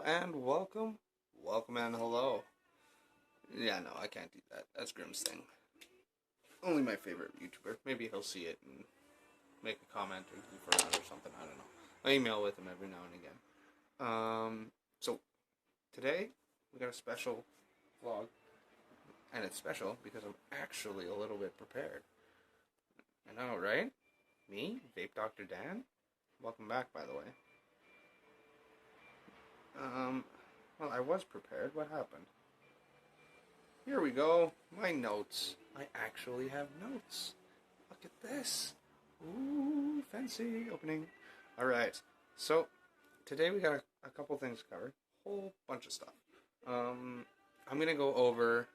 and welcome. Welcome and hello. Yeah, no, I can't do that. That's Grim's thing. Only my favorite YouTuber. Maybe he'll see it and make a comment or goof around or something. I don't know. I email with him every now and again. So today we got a special vlog. And it's special because I'm actually a little bit prepared. I know, right? Me, Vape Dr. Dan. Welcome back, by the way. Well, I was prepared. What happened? Here we go. My notes. I actually have notes. Look at this. Ooh, fancy opening. Alright, so today we got a couple things covered. Whole bunch of stuff. I'm going to go over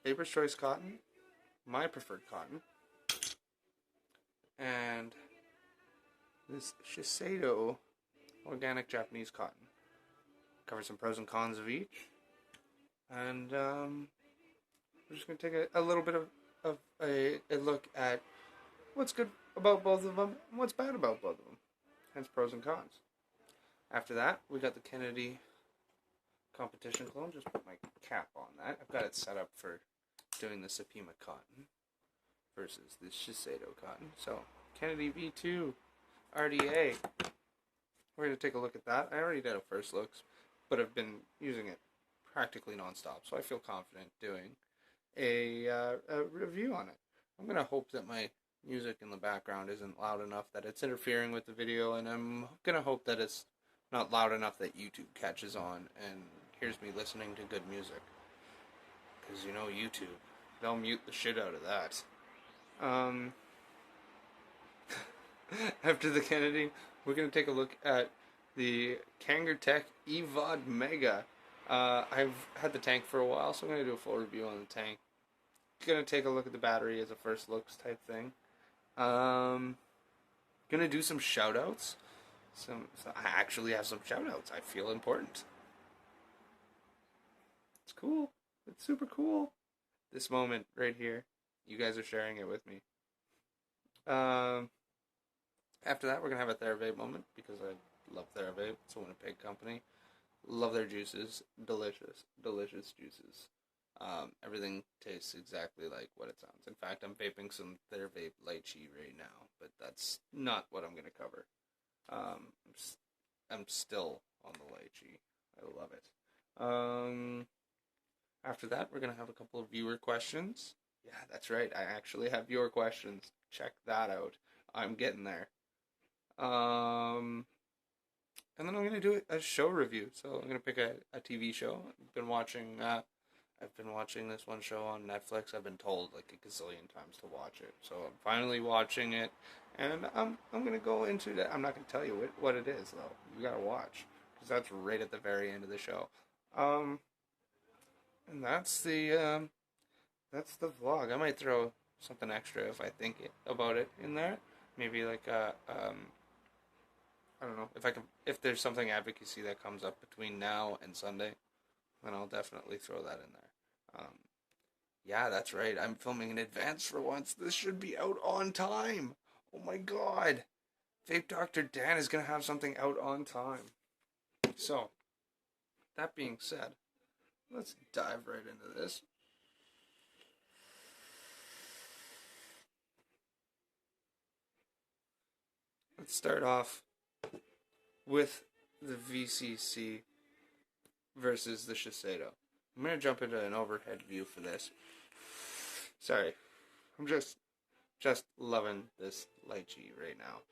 Vapor's Choice cotton, my preferred cotton, and this Shiseido organic Japanese cotton. Cover some pros and cons of each, and we're just going to take a little bit of a look at what's good about both of them and what's bad about both of them, hence pros and cons. After that, we got the Kennedy competition clone. Just put my cap on that. I've got it set up for doing the supima cotton versus the Shiseido cotton. So, Kennedy V2 RDA. We're going to take a look at that. I already did a first looks, but I've been using it practically non-stop, so I feel confident doing a review on it. I'm going to hope that my music in the background isn't loud enough that it's interfering with the video, and I'm going to hope that it's not loud enough that YouTube catches on and hears me listening to good music. Because, you know, YouTube, they'll mute the shit out of that. After the Kennedy, we're going to take a look at the kangertech Evod Mega. I've had the tank for a while, so I'm going to do a full review on the tank. Going to take a look at the battery as a first looks type thing. Going to do some shout-outs. So I actually have some shout-outs. I feel important. It's cool. It's super cool. This moment right here. You guys are sharing it with me. After that, we're going to have a TheraVape moment because I love TheraVape. It's a Winnipeg company. Love their juices. Delicious. Delicious juices. Everything tastes exactly like what it sounds. In fact, I'm vaping some TheraVape lychee right now, but that's not what I'm going to cover. I'm still on the lychee. I love it. After that, we're going to have a couple of viewer questions. Yeah, that's right. I actually have viewer questions. Check that out. I'm getting there. And then I'm going to do a show review. So I'm going to pick a TV show. I've been watching this one show on Netflix. I've been told like a gazillion times to watch it. So I'm finally watching it. And I'm going to go into that. I'm not going to tell you what it is, though. You got to watch. Because that's right at the very end of the show. And that's the vlog. I might throw something extra if I think about it in there. Maybe like I don't know, if there's something advocacy that comes up between now and Sunday, then I'll definitely throw that in there. Yeah, that's right. I'm filming in advance for once. This should be out on time. Oh my god. Vape Dr. Dan is going to have something out on time. So, that being said, let's dive right into this. Let's start off with the VCC versus the Shiseido. I'm going to jump into an overhead view for this. Sorry. I'm just loving this lychee right now.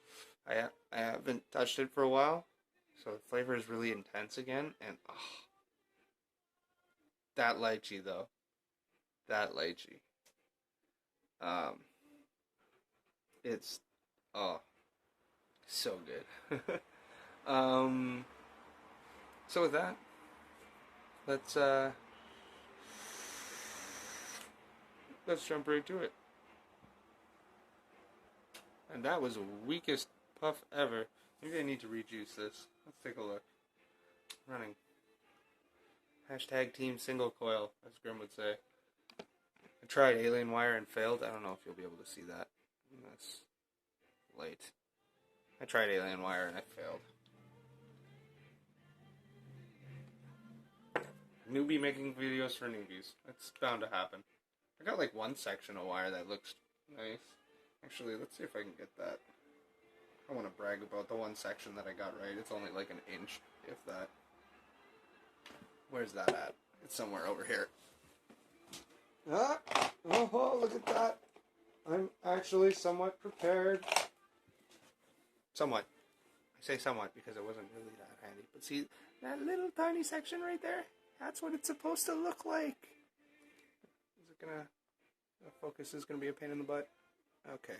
I haven't touched it for a while, so the flavor is really intense again, and that lychee though. That lychee. It's so good. So with that, let's jump right to it. And that was the weakest puff ever. Maybe I need to rejuice this. Let's take a look. Running. Hashtag team single coil, as Grim would say. I tried alien wire and failed. I don't know if you'll be able to see that. That's late. I tried alien wire and I failed. newbie making videos for newbies. It's bound to happen. I got like one section of wire that looks nice. Actually, let's see if I can get that. I want to brag about the one section that I got right. It's only like an inch, if that. Where's that at? It's somewhere over here. Ah! Oh, look at that. I'm actually somewhat prepared. Somewhat. I say somewhat because it wasn't really that handy. But see, that little tiny section right there? That's what it's supposed to look like. Is it gonna... The focus is gonna be a pain in the butt? Okay.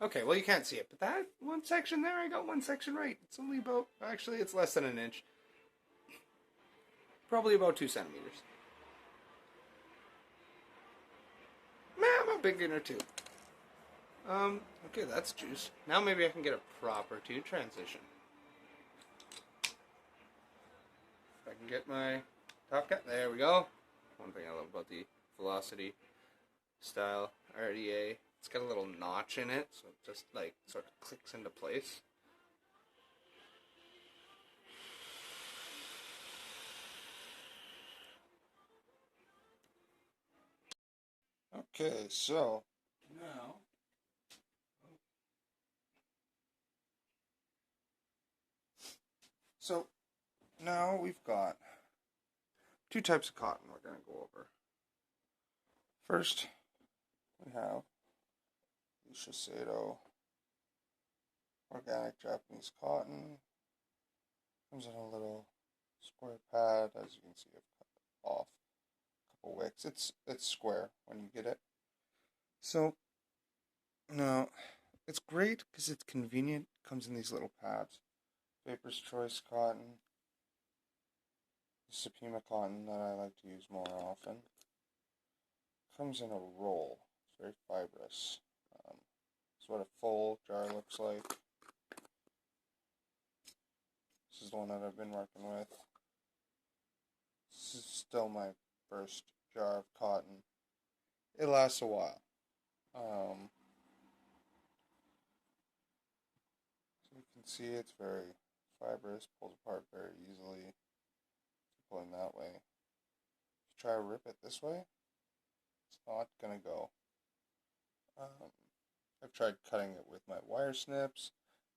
Okay, well you can't see it. But that one section there, I got one section right. It's only about... Actually, it's less than an inch. Probably about 2 centimeters. Man, I'm a beginner too. Okay, that's juice. Now maybe I can get a proper tube transition. If I can get my top cut, there we go. One thing I love about the Velocity style RDA, it's got a little notch in it, so it just like sort of clicks into place. Okay, so now we've got 2 types of cotton we're going to go over. First, we have the Shiseido organic Japanese cotton. Comes in a little square pad, as you can see. I've cut off a couple wicks. It's square when you get it. So now it's great because it's convenient. It comes in these little pads. Vapor's Choice cotton, the supima cotton that I like to use more often. Comes in a roll. It's very fibrous. This is what a full jar looks like. This is the one that I've been working with. This is still my first jar of cotton. It lasts a while. So you can see it's very fibrous, pulls apart very easily. If you pull in that way. If you try to rip it this way, it's not gonna go. I've tried cutting it with my wire snips.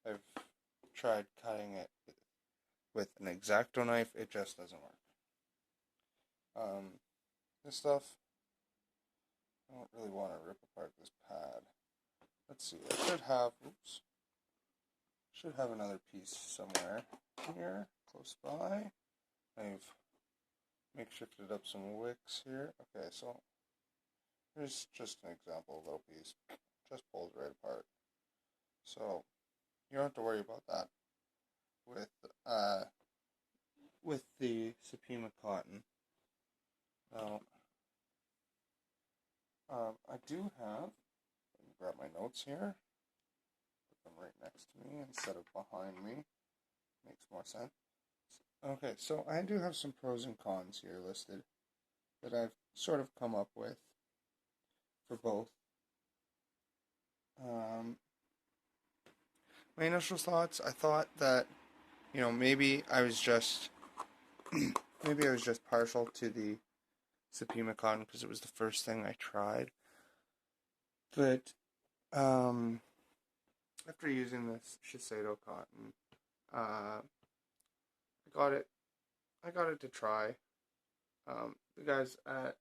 I've tried cutting it with an X-Acto knife. It just doesn't work. This stuff, I don't really want to rip apart this pad. Let's see, I should have another piece somewhere here, close by. I've makeshifted up some wicks here. Okay, so here's just an example of a little piece. Just pulls right apart. So you don't have to worry about that with the supima cotton. Now, I do have, let me grab my notes here, put them right next to me instead of behind me, makes more sense. Okay, so I do have some pros and cons here listed that I've sort of come up with for both. My initial thoughts, I thought that, maybe I was just partial to the supima cotton because it was the first thing I tried. But after using this Shiseido cotton, I got it to try. The guys at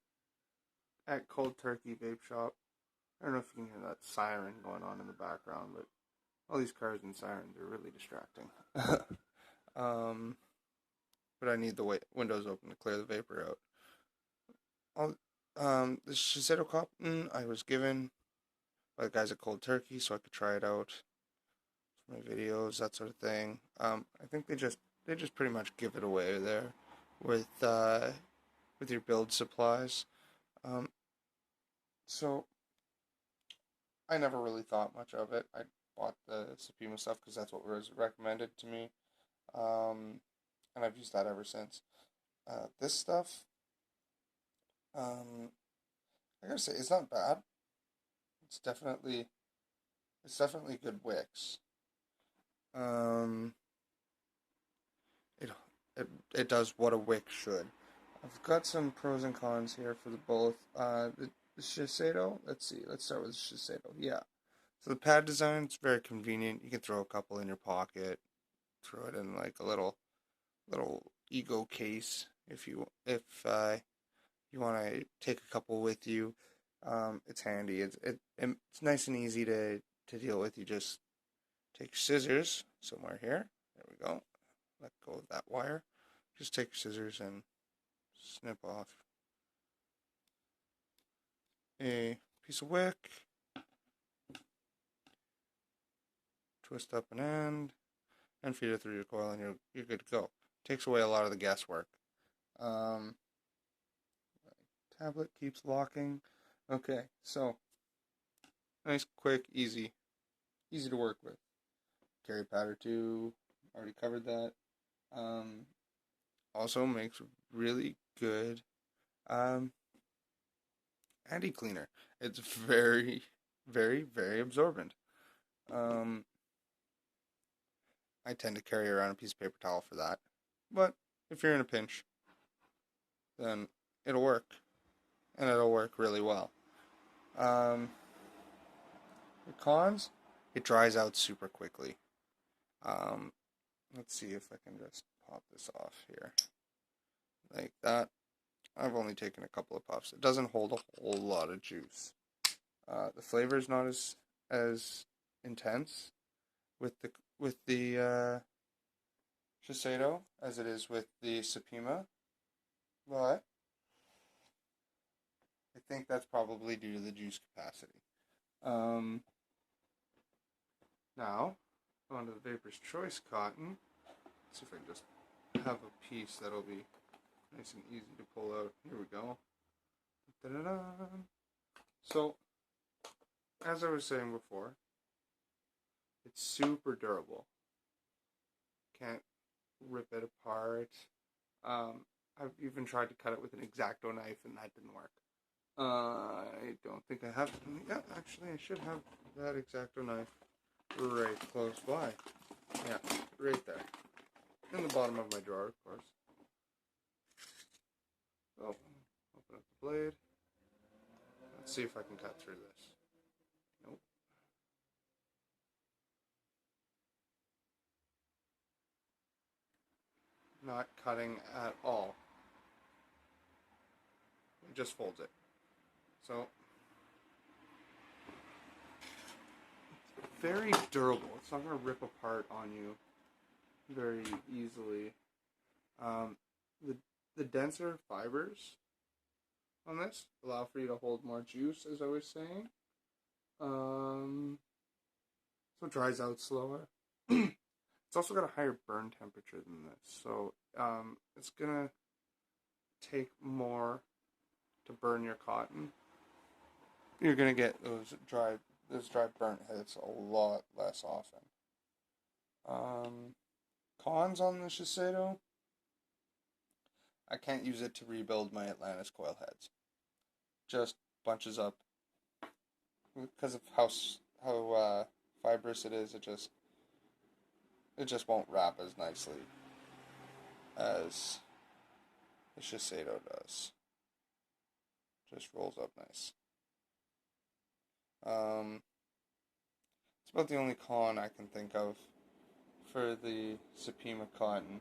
Cold Turkey Vape Shop. I don't know if you can hear that siren going on in the background, but all these cars and sirens are really distracting. But I need the windows open to clear the vapor out. The Shiseido cotton I was given by the guys at Cold Turkey so I could try it out for my videos, that sort of thing. I think they just pretty much give it away there with your build supplies. So I never really thought much of it. I bought the supima stuff because that's what was recommended to me, and I've used that ever since. This stuff, I gotta say, it's not bad. It's definitely good wicks. It does what a wick should. I've got some pros and cons here for the both. The Shiseido, let's see, let's start with the Shiseido. Yeah. So the pad design is very convenient. You can throw a couple in your pocket, throw it in like a little ego case if you want to take a couple with you. It's handy. It's nice and easy to deal with. You just take scissors somewhere here. There we go. Let go of that wire. Just take your scissors and snip off a piece of wick. Twist up an end and feed it through your coil, and you're good to go. Takes away a lot of the guesswork. Tablet keeps locking. Okay, so nice, quick, easy to work with. Carry pad or two. Already covered that. Also makes really good anti-cleaner. It's very, very, very absorbent. I tend to carry around a piece of paper towel for that. But if you're in a pinch, then it'll work. And it'll work really well. The cons, it dries out super quickly. Let's see if I can just pop this off here. Like that. I've only taken a couple of puffs. It doesn't hold a whole lot of juice. The flavor is not as intense with the Shiseido as it is with the supima, but I think that's probably due to the juice capacity. Now, on to the Vapor's Choice cotton. Let's see if I can just have a piece that'll be nice and easy to pull out. Here we go. Da-da-da. So, as I was saying before, it's super durable. Can't rip it apart. I've even tried to cut it with an X-Acto knife and that didn't work. I don't think I have. Yeah, actually, I should have that X-Acto knife right close by. Yeah, right there. In the bottom of my drawer, of course. So, open up the blade. Let's see if I can cut through this. Nope. Not cutting at all. It just folds it. So, it's very durable. It's not going to rip apart on you very easily. The denser fibers on this allow for you to hold more juice, as I was saying. So it dries out slower. It's also got a higher burn temperature than this, so it's gonna take more to burn your cotton. You're gonna get those dry burnt hits a lot less often. Cons on the Shiseido: I can't use it to rebuild my Atlantis coil heads. Just bunches up because of how fibrous it is. It just won't wrap as nicely as the Shiseido does. Just rolls up nice. It's about the only con I can think of for the supima cotton.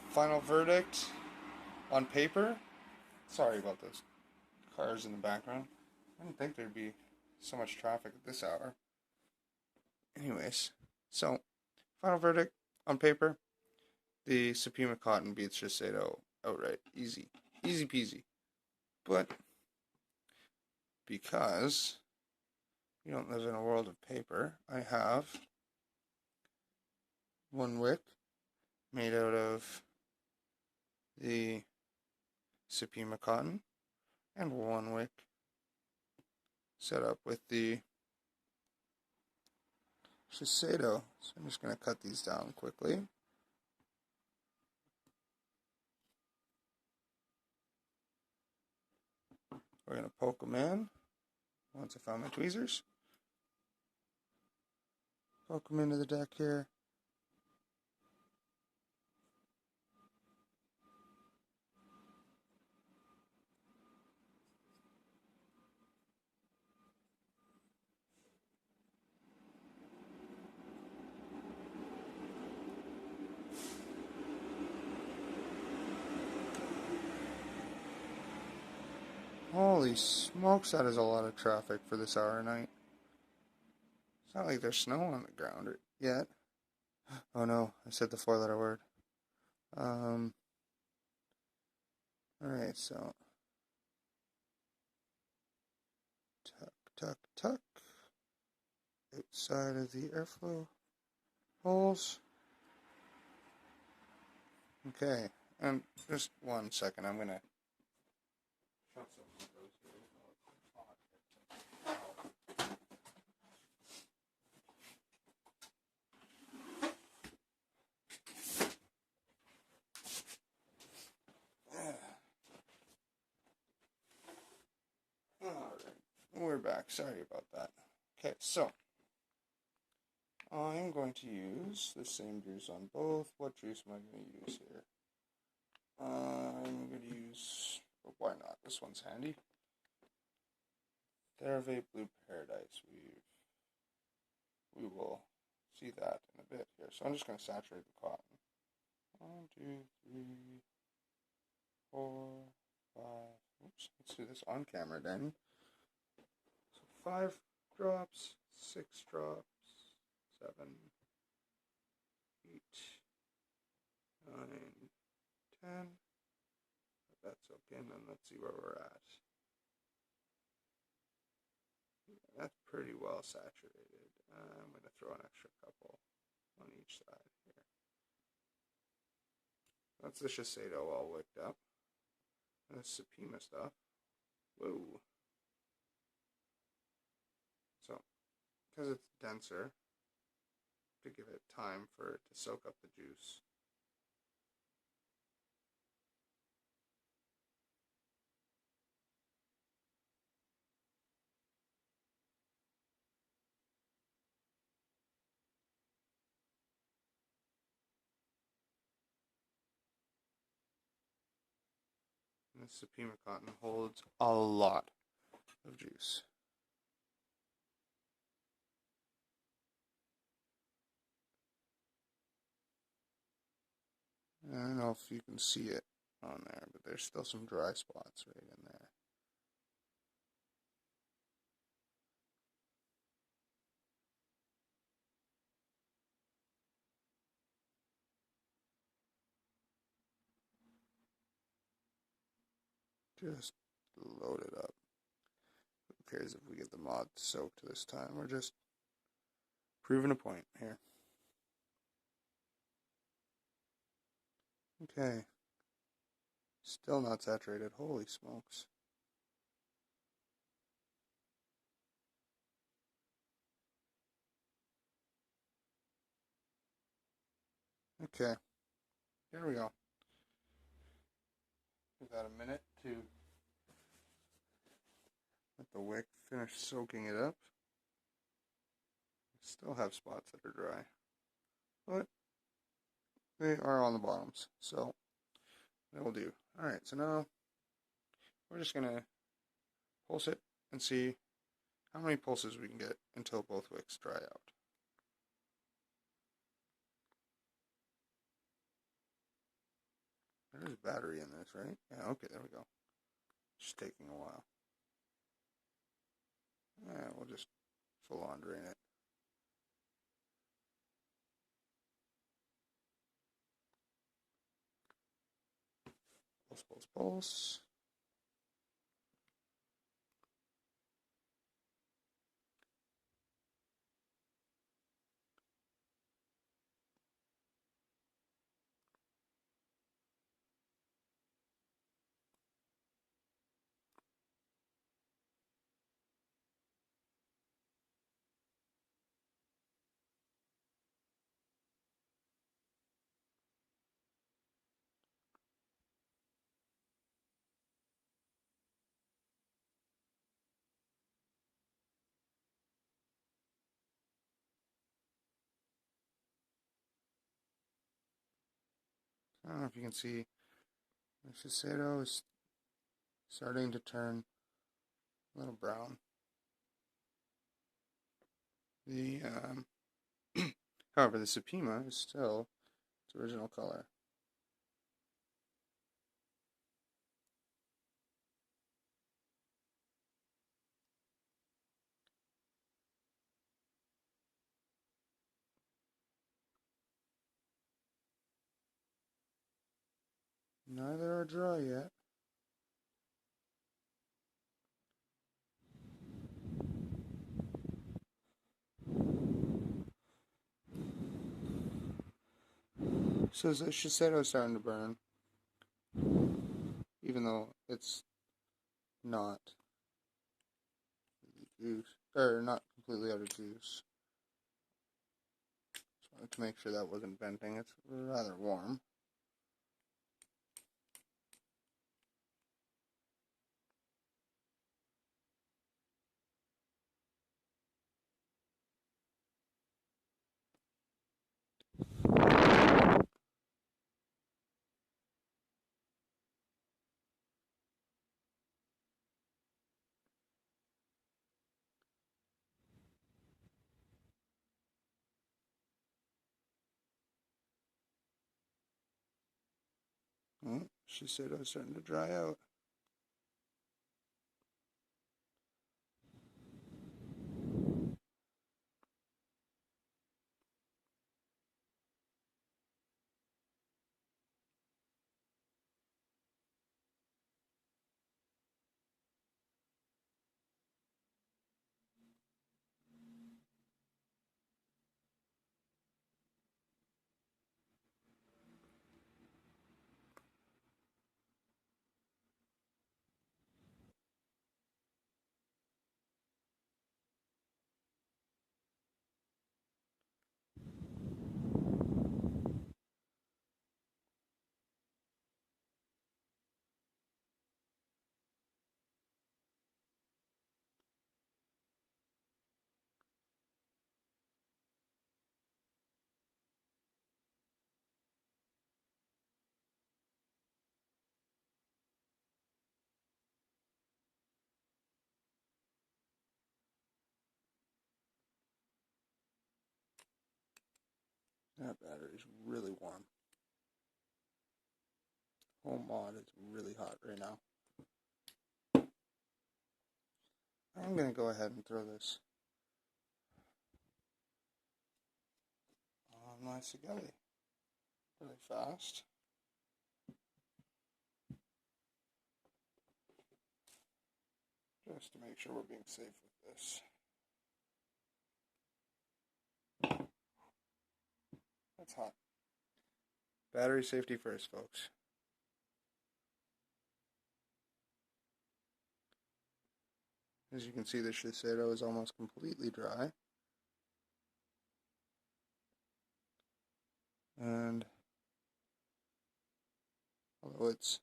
Final verdict on paper. Sorry about those cars in the background. I didn't think there'd be so much traffic at this hour. Anyways, so final verdict on paper: the supima cotton beats Shiseido outright. Easy peasy. But because you don't live in a world of paper, I have one wick made out of the supima cotton and one wick set up with the Shiseido. So I'm just going to cut these down quickly. We're going to poke them in. Once I found my tweezers, poke them into the deck here. Holy smokes, that is a lot of traffic for this hour of night. It's not like there's snow on the ground yet. Oh no, I said the four-letter word. Alright, so tuck, tuck, tuck. Outside of the airflow holes. Okay, and just 1 second, I'm gonna shut some windows here. Alright, we're back. Sorry about that. Okay, so I'm going to use the same juice on both. What juice am I going to use here? I'm going to use, why not? This one's handy. Vape Blue Paradise. We will see that in a bit here. So I'm just going to saturate the cotton. 1, 2, 3, 4, 5. Oops, let's do this on camera then. So 5 drops, 6 drops, 7, 8, 9, 10. That's okay, and then let's see where we're at. That's pretty well saturated. I'm going to throw an extra couple on each side here. That's the Shiseido all wicked up. And the supima stuff. Whoa. So, because it's denser, to give it time for it to soak up the juice. And the supima cotton holds a lot of juice. I don't know if you can see it on there, but there's still some dry spots right in there. Just load it up. Who cares if we get the mod soaked this time? We're just proving a point here. Okay. Still not saturated. Holy smokes. Okay. Here we go. Give that a minute to let the wick finish soaking it up. Still have spots that are dry, but they are on the bottoms, so that will do. Alright, so now we're just going to pulse it and see how many pulses we can get until both wicks dry out. There's a battery in this, right? Yeah, okay, there we go. Just taking a while. Yeah, we'll just full on drain it. Pulse, pulse, pulse. I don't know if you can see, the Shiseido is starting to turn a little brown. The however, the supima is still its original color. Neither are dry yet. So the Shiseido is starting to burn, even though it's not juice, or not completely out of juice. Just wanted to make sure that wasn't venting. It's rather warm. Oh, Shiseido is starting to dry out. That battery's really warm. Whole mod is really hot right now. I'm going to go ahead and throw this on my Sigelli really fast. Just to make sure we're being safe with this. That's hot. Battery safety first, folks. As you can see, the Shiseido is almost completely dry. And although it's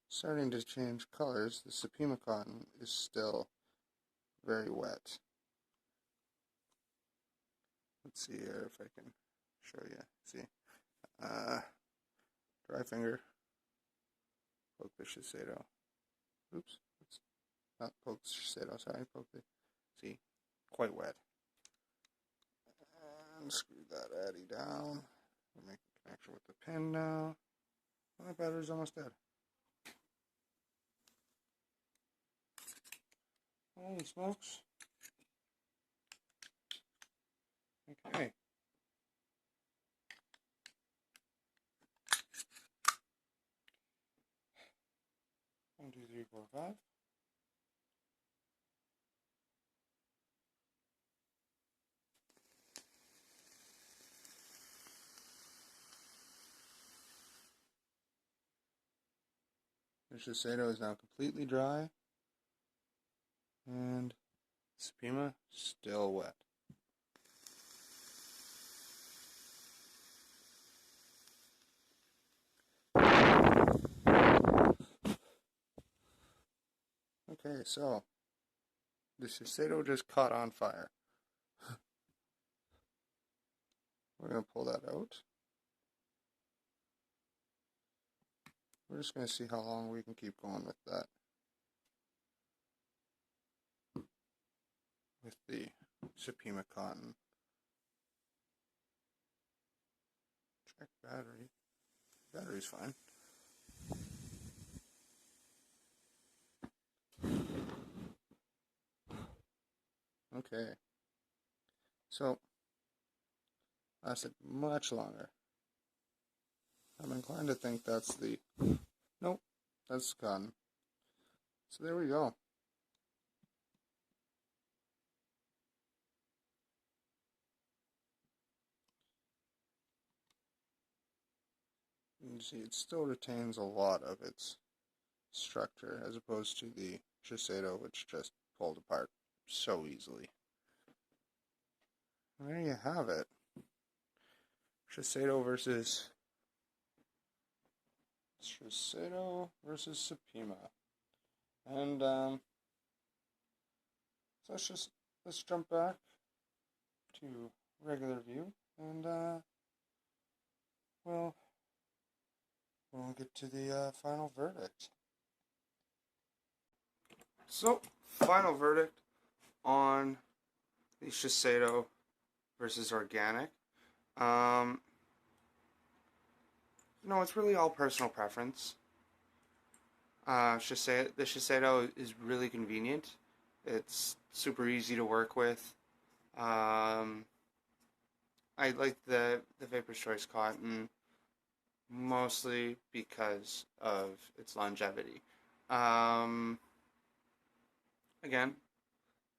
starting to change colors, the supima cotton is still very wet. Let's see here if I can show you. See, dry finger, poke the Shiseido. Oops, it's not poke the Shiseido, sorry, poke the, see, quite wet. And screw that addy down. Make a connection with the pin now. My battery's almost dead. Holy smokes. Okay. 1, 2, 3, 4, 5. The Shiseido is now completely dry, and supima still wet. Okay, so the Shiseido just caught on fire. We're going to pull that out. We're just going to see how long we can keep going with that. With the supima cotton. Check battery. Battery's fine. Okay. So, lasted much longer. I'm inclined to think that's the Nope, that's gone. So there we go. You can see it still retains a lot of its structure as opposed to the Shiseido, which just pulled apart so easily. And there you have it. Shiseido versus supima. And so let's jump back to regular view, and we'll get to the final verdict. So, final verdict on the Shiseido versus organic. No, it's really all personal preference. The Shiseido is really convenient. It's super easy to work with. I like the Vapor's Choice Cotton mostly because of its longevity. Again,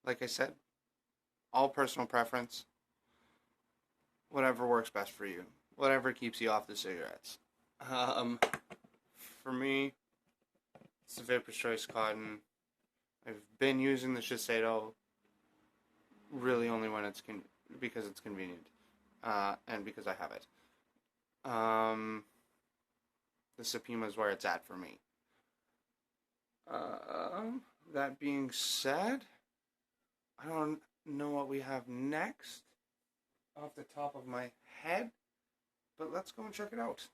like I said, all personal preference. Whatever works best for you. Whatever keeps you off the cigarettes. For me, it's the Vapor's Choice Cotton. I've been using the Shiseido really only when it's because it's convenient, and because I have it. The supima is where it's at for me. That being said, I don't know what we have next off the top of my head, but let's go and check it out.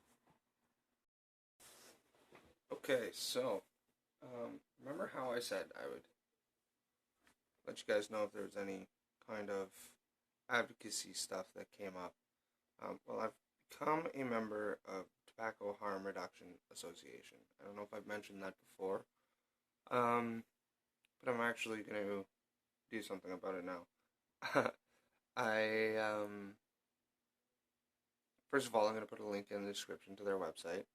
Okay, so remember how I said I would let you guys know if there was any kind of advocacy stuff that came up. Well, I've become a member of Tobacco Harm Reduction Association. I don't know if I've mentioned that before, but I'm actually going to do something about it now. First of all, I'm going to put a link in the description to their website.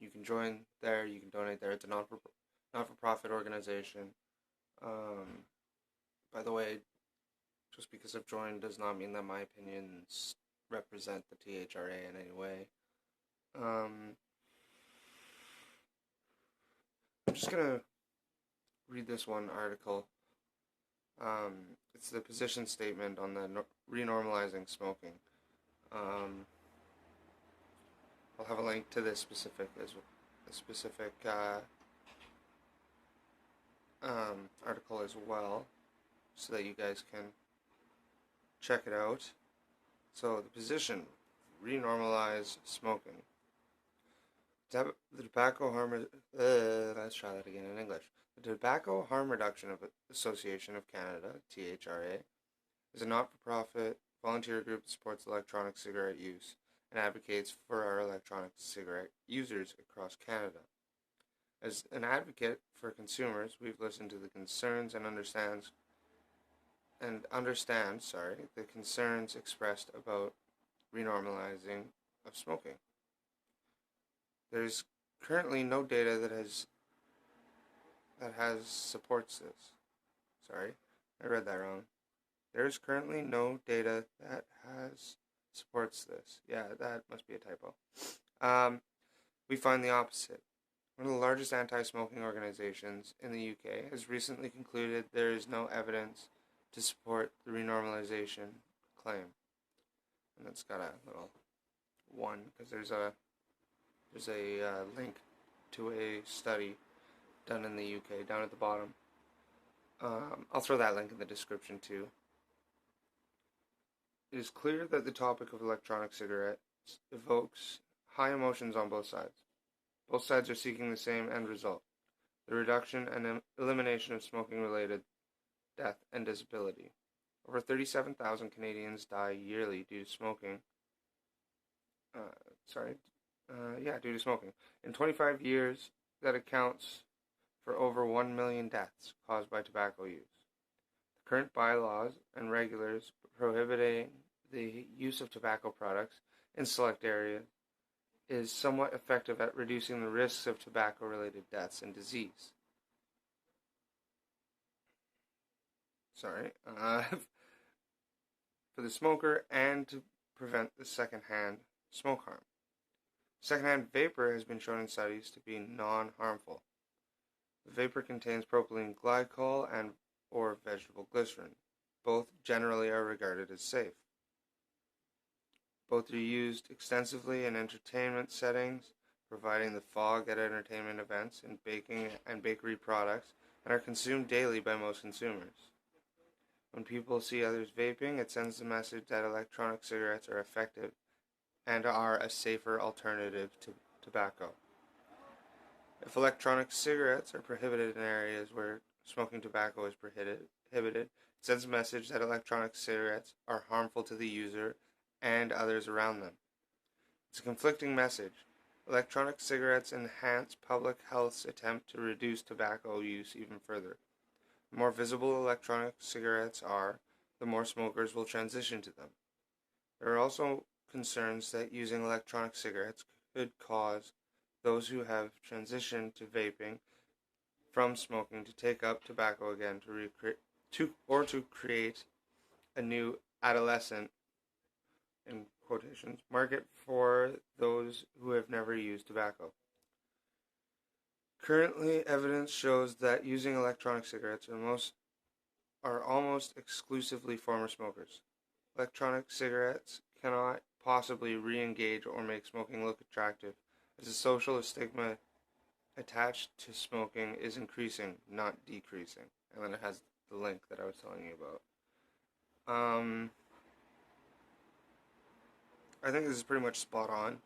You can join there, you can donate there. It's a not-for-profit organization. By the way, just because I've joined does not mean that my opinions represent the THRA in any way. I'm just going to read this one article. It's the position statement on the renormalizing smoking. I'll have a link to this specific article as well, so that you guys can check it out. So the position, renormalize smoking. The Tobacco Harm. Let's try that again in English. The Tobacco Harm Reduction Association of Canada (THRA) is a not-for-profit volunteer group that supports electronic cigarette use and advocates for our electronic cigarette users across Canada. As an advocate for consumers, we've listened to the concerns and understand the concerns expressed about renormalizing of smoking. There's currently no data that supports this. Sorry, I read that wrong. There's currently no data that supports this. Yeah, that must be a typo. We find the opposite. One of the largest anti-smoking organizations in the UK has recently concluded there is no evidence to support the renormalization claim. And it's got a little one, because there's a link to a study done in the UK down at the bottom. I'll throw that link in the description too. It is clear that the topic of electronic cigarettes evokes high emotions on both sides. Both sides are seeking the same end result: the reduction and elimination of smoking-related death and disability. Over 37,000 Canadians die yearly due to smoking. Due to smoking. In 25 years, that accounts for over 1 million deaths caused by tobacco use. The current bylaws and regulars prohibiting the use of tobacco products in select areas is somewhat effective at reducing the risks of tobacco-related deaths and disease. For the smoker and to prevent the secondhand smoke harm. Secondhand vapor has been shown in studies to be non-harmful. The vapor contains propylene glycol and or vegetable glycerin. Both generally are regarded as safe. Both are used extensively in entertainment settings, providing the fog at entertainment events, in baking and bakery products, and are consumed daily by most consumers. When people see others vaping, it sends the message that electronic cigarettes are effective and are a safer alternative to tobacco. If electronic cigarettes are prohibited in areas where smoking tobacco is prohibited, it sends a message that electronic cigarettes are harmful to the user and others around them. It's a conflicting message. Electronic cigarettes enhance public health's attempt to reduce tobacco use even further. The more visible electronic cigarettes are, the more smokers will transition to them. There are also concerns that using electronic cigarettes could cause those who have transitioned to vaping from smoking to take up tobacco again to create a new adolescent, in quotations, market for those who have never used tobacco. Currently, evidence shows that using electronic cigarettes are almost exclusively former smokers. Electronic cigarettes cannot possibly re-engage or make smoking look attractive, as the social stigma attached to smoking is increasing, not decreasing. And then it has the link that I was telling you about. I think this is pretty much spot on.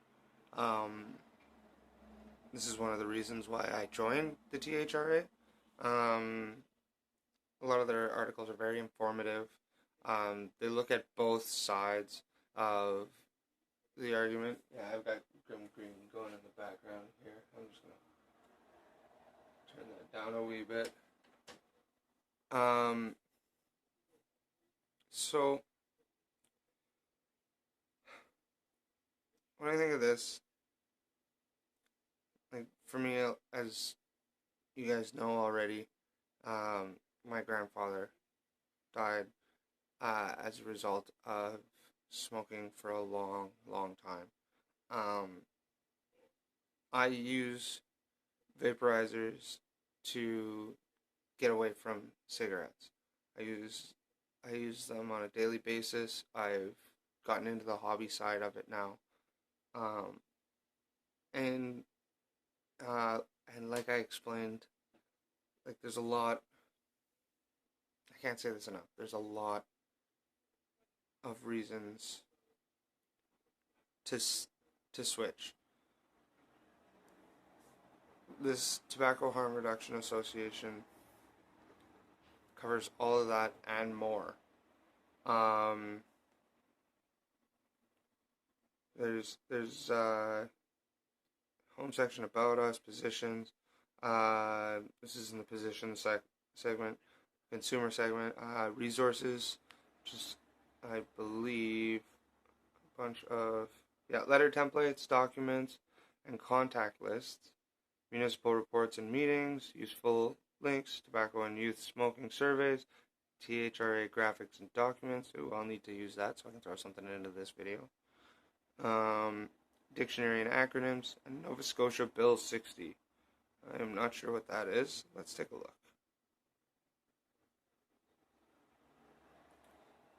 This is one of the reasons why I joined the THRA. A lot of their articles are very informative. They look at both sides of the argument. Yeah, I've got Grim Green going in the background here. I'm just going to turn that down a wee bit. So, when I think of this, like, for me, as you guys know already, my grandfather died as a result of smoking for a long, long time. I use vaporizers to get away from cigarettes. I use them on a daily basis. I've gotten into the hobby side of it now. And like I explained, like, there's a lot, I can't say this enough, there's a lot of reasons to switch. This Tobacco Harm Reduction Association covers all of that and more. There's home section about us, positions. This is in the position segment, consumer segment, resources, just, I believe, a bunch of, letter templates, documents, and contact lists, municipal reports and meetings, useful links, tobacco and youth smoking surveys, THRA graphics and documents. Ooh, I'll need to use that so I can throw something into this video. Dictionary and acronyms, and Nova Scotia Bill 60. I am not sure what that is. Let's take a look.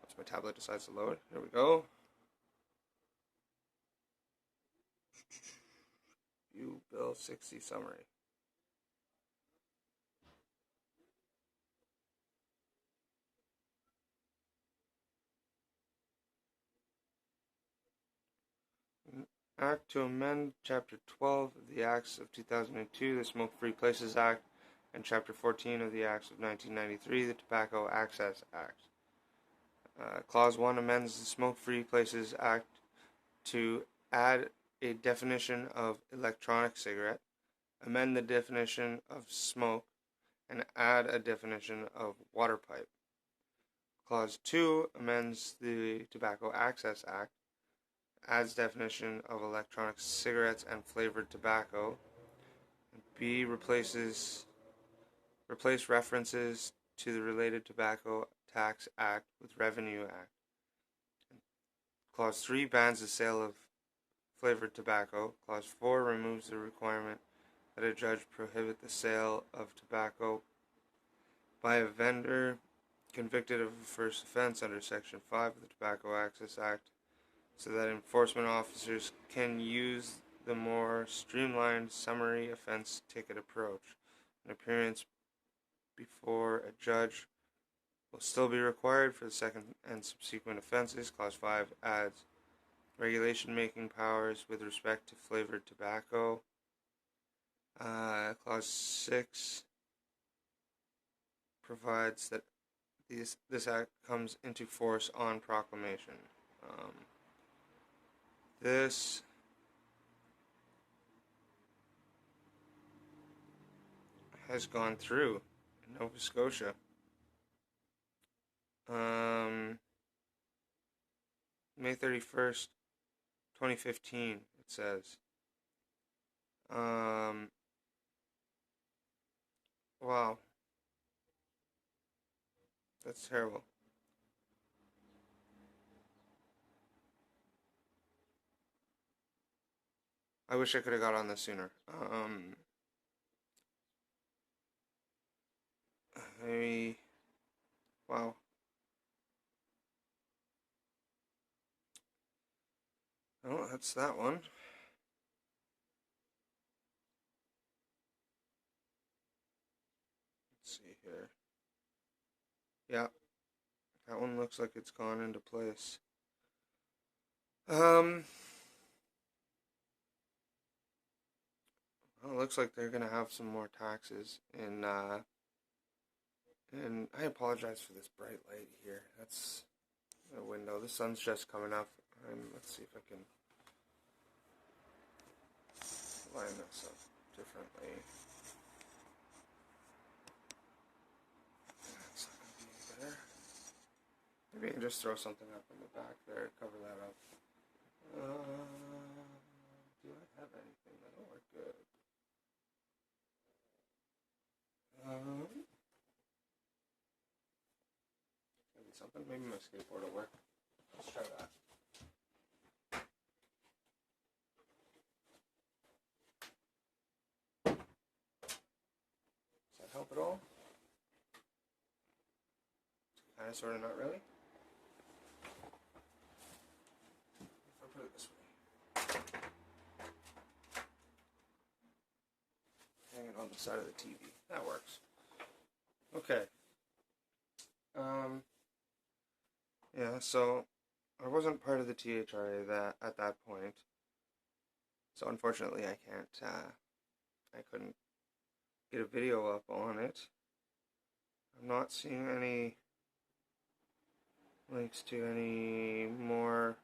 Once my tablet decides to load, here we go. View Bill 60 summary. Act to amend Chapter 12 of the Acts of 2002, the Smoke-Free Places Act, and Chapter 14 of the Acts of 1993, the Tobacco Access Act. Clause 1 amends the Smoke-Free Places Act to add a definition of electronic cigarette, amend the definition of smoke, and add a definition of water pipe. Clause 2 amends the Tobacco Access Act adds definition of electronic cigarettes and flavored tobacco. B, replace references to the related Tobacco Tax Act with Revenue Act. Clause 3 bans the sale of flavored tobacco. Clause 4 removes the requirement that a judge prohibit the sale of tobacco by a vendor convicted of a first offense under Section 5 of the Tobacco Access Act, so that enforcement officers can use the more streamlined summary offense ticket approach. An appearance before a judge will still be required for the second and subsequent offenses. Clause 5 adds regulation making powers with respect to flavored tobacco. Clause 6 provides that this act comes into force on proclamation. This has gone through in Nova Scotia. May 31st, 2015, it says. Wow. That's terrible. I wish I could have got on this sooner. Wow. Oh, that's that one. Let's see here. Yeah, that one looks like it's gone into place. Well, it looks like they're gonna have some more taxes in, and I apologize for this bright light here. That's the window. The sun's just coming up. Let's see if I can line this up differently. That's not gonna be any better. Maybe I can just throw something up in the back there, cover that up. Do I have anything that'll work good? Maybe something. Maybe my skateboard will work. Let's try that. Does that help at all? Kind of, sort of, not really. If I put it this way. Hang it on the side of the TV. That works. Okay. Yeah, so I wasn't part of the THRA at that point. So unfortunately I couldn't get a video up on it. I'm not seeing any links to any more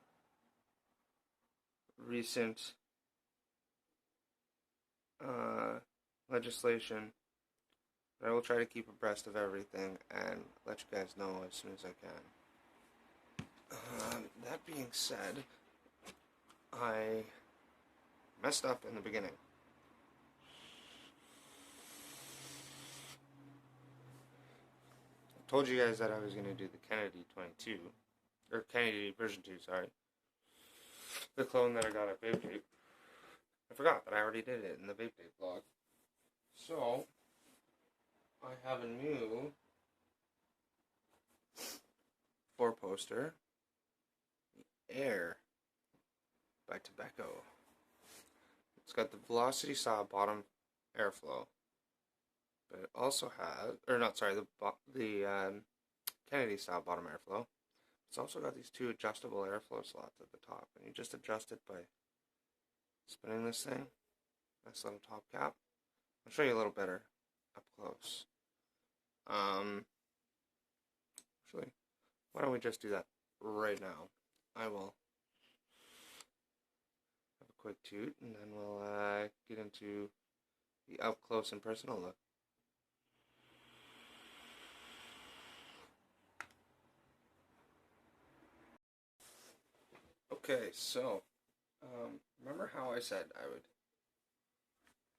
recent legislation. But I will try to keep abreast of everything and let you guys know as soon as I can. That being said, I messed up in the beginning. I told you guys that I was going to do the Kennedy 22, or Kennedy version 2, sorry. The clone that I got at Vape. I forgot that I already did it in the Vape vlog. So, I have a new 4-poster, the Air by Tobeco. It's got the velocity style bottom airflow, but it also has, the Kennedy style bottom airflow. It's also got these 2 adjustable airflow slots at the top, and you just adjust it by spinning this thing. Nice little top cap. I'll show you a little better up close. Actually, why don't we just do that right now? I will have a quick toot, and then we'll get into the up close and personal look. Okay, so, remember how I said I would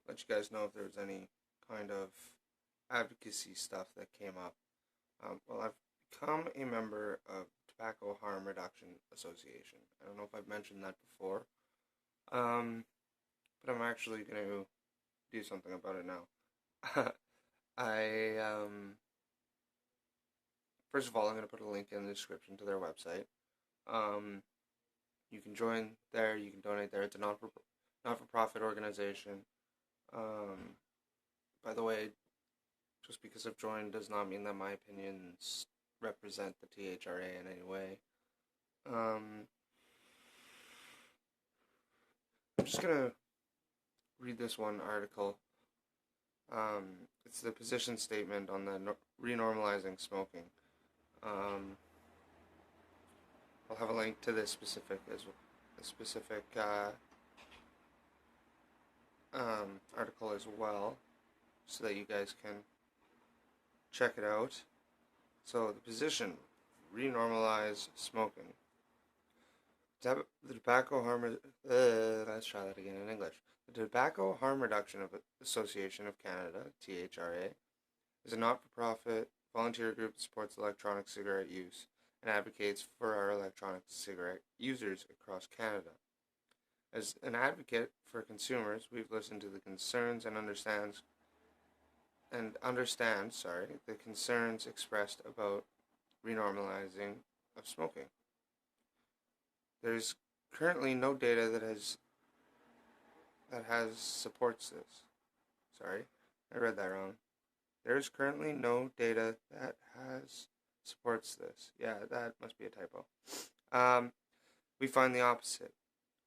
let you guys know if there was any kind of advocacy stuff that came up? Well, I've become a member of Tobacco Harm Reduction Association. I don't know if I've mentioned that before, but I'm actually going to do something about it now. First of all, I'm going to put a link in the description to their website. You can join there, you can donate there. It's a not-for-profit organization. By the way, just because I've joined does not mean that my opinions represent the THRA in any way. I'm just going to read this one article. It's the position statement on the renormalizing smoking. I'll have a link to this specific article as well, so that you guys can check it out. So the position, renormalize smoking. The Tobacco Harm. Let's try that again in English. The Tobacco Harm Reduction Association of Canada (THRA) is a not-for-profit volunteer group that supports electronic cigarette use and advocates for our electronic cigarette users across Canada. As an advocate for consumers, we've listened to the concerns and understand the concerns expressed about renormalizing of smoking. There's currently no data that supports this. Sorry, I read that wrong. There is currently no data that supports this. Yeah, that must be a typo. We find the opposite.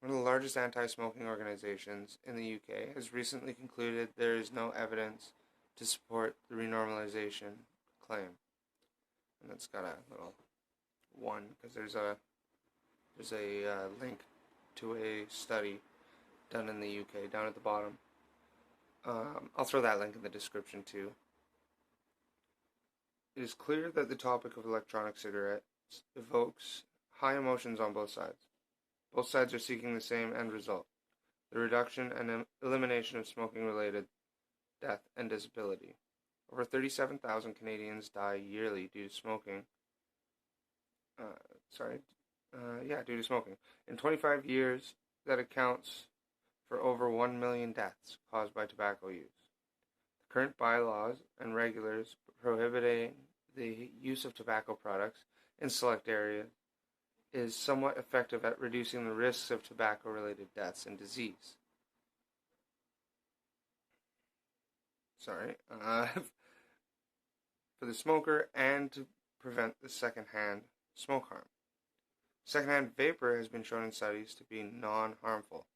One of the largest anti-smoking organizations in the UK has recently concluded there is no evidence to support the renormalization claim. And it's got a little 1 because there's a link to a study done in the UK down at the bottom. I'll throw that link in the description too. It is clear that the topic of electronic cigarettes evokes high emotions on both sides. Both sides are seeking the same end result: the reduction and elimination of smoking-related death and disability. Over 37,000 Canadians die yearly due to smoking. Due to smoking. In 25 years, that accounts for over 1 million deaths caused by tobacco use. The current bylaws and regulars prohibiting the use of tobacco products in select areas is somewhat effective at reducing the risks of tobacco-related deaths and disease. For the smoker and to prevent the secondhand smoke harm. Secondhand vapor has been shown in studies to be non-harmful.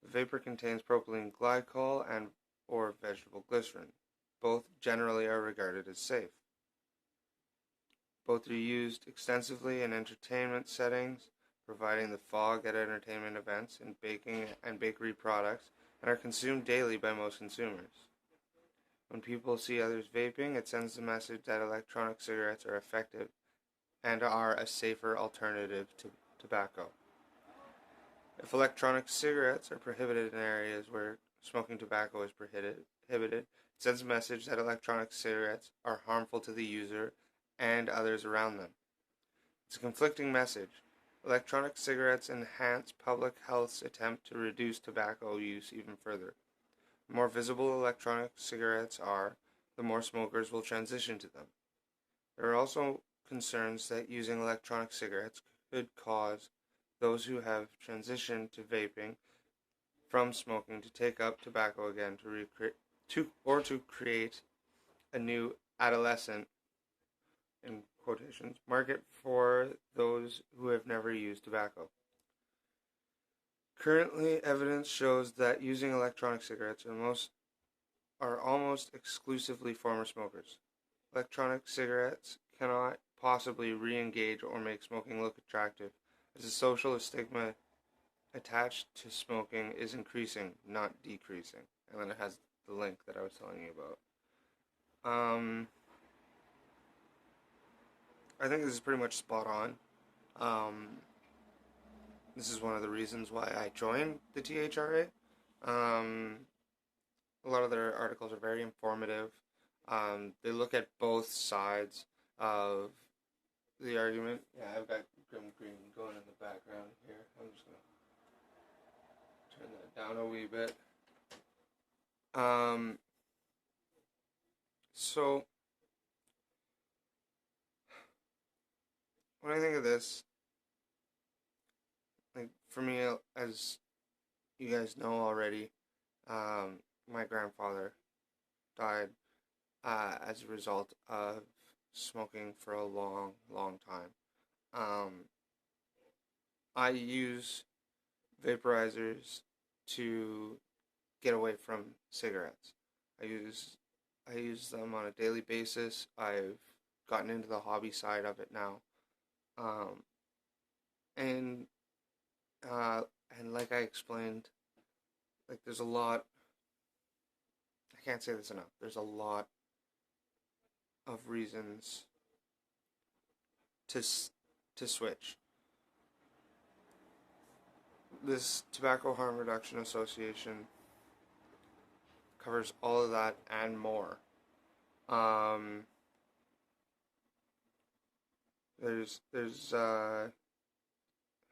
The vapor contains propylene glycol and or vegetable glycerin. Both generally are regarded as safe. Both are used extensively in entertainment settings, providing the fog at entertainment events, in baking and bakery products, and are consumed daily by most consumers. When people see others vaping, it sends the message that electronic cigarettes are effective and are a safer alternative to tobacco. If electronic cigarettes are prohibited in areas where smoking tobacco is prohibited, it sends a message that electronic cigarettes are harmful to the user and others around them. It's a conflicting message. Electronic cigarettes enhance public health's attempt to reduce tobacco use even further. The more visible electronic cigarettes are, the more smokers will transition to them. There are also concerns that using electronic cigarettes could cause those who have transitioned to vaping from smoking to take up tobacco again to create a new adolescent, in quotations, market for those who have never used tobacco. Currently, evidence shows that using electronic cigarettes are almost exclusively former smokers. Electronic cigarettes cannot possibly re-engage or make smoking look attractive, as the social stigma attached to smoking is increasing, not decreasing. And then it has the link that I was telling you about. I think this is pretty much spot on. this is one of the reasons why I joined the THRA. A lot of their articles are very informative. They look at both sides of the argument. Yeah, I've got Grim Green going in the background here. I'm just going to turn that down a wee bit. So, when I think of this, like, for me, as you guys know already, my grandfather died as a result of smoking for a long, long time. I use vaporizers to get away from cigarettes. I use them on a daily basis. I've gotten into the hobby side of it now, um, and and like I explained, like there's a lot. I can't say this enough. There's a lot of reasons to switch. This Tobacco Harm Reduction Association covers all of that and more. There's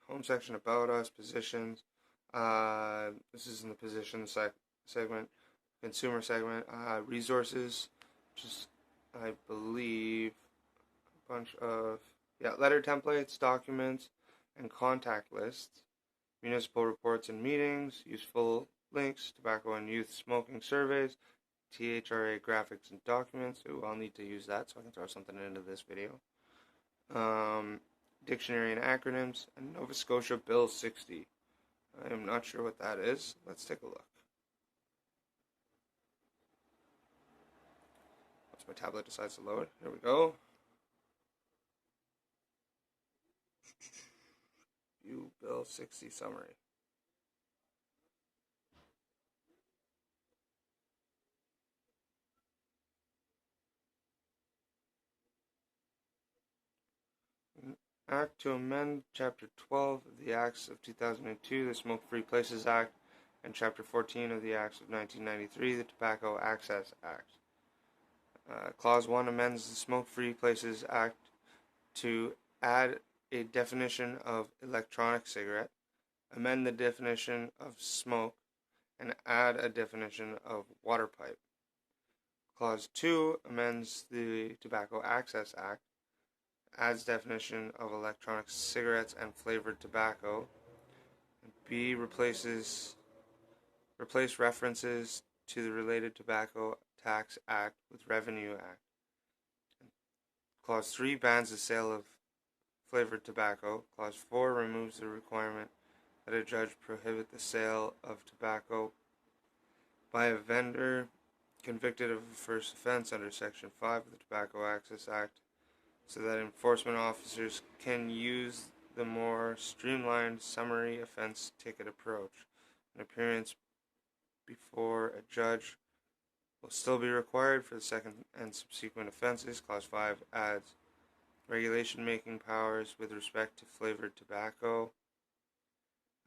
home section about us, positions. This is in the position segment, consumer segment, resources, which is, I believe, a bunch of letter templates, documents, and contact lists, municipal reports and meetings, useful links, tobacco and youth smoking surveys, THRA graphics and documents. Ooh, I'll need to use that so I can throw something into this video. Dictionary and acronyms, and Nova Scotia Bill 60. I am not sure what that is. Let's take a look. Once my tablet decides to load, here we go. View Bill 60 summary. Act to amend Chapter 12 of the Acts of 2002, the Smoke-Free Places Act, and Chapter 14 of the Acts of 1993, the Tobacco Access Act. Clause 1 amends the Smoke-Free Places Act to add a definition of electronic cigarette, amend the definition of smoke, and add a definition of water pipe. Clause 2 amends the Tobacco Access Act, adds definition of electronic cigarettes and flavored tobacco. And B replace references to the related Tobacco Tax Act with Revenue Act. Clause 3 bans the sale of flavored tobacco. Clause 4 removes the requirement that a judge prohibit the sale of tobacco by a vendor convicted of a first offense under Section 5 of the Tobacco Access Act, so that enforcement officers can use the more streamlined summary offense ticket approach. An appearance before a judge will still be required for the second and subsequent offenses. Clause 5 adds regulation making powers with respect to flavored tobacco.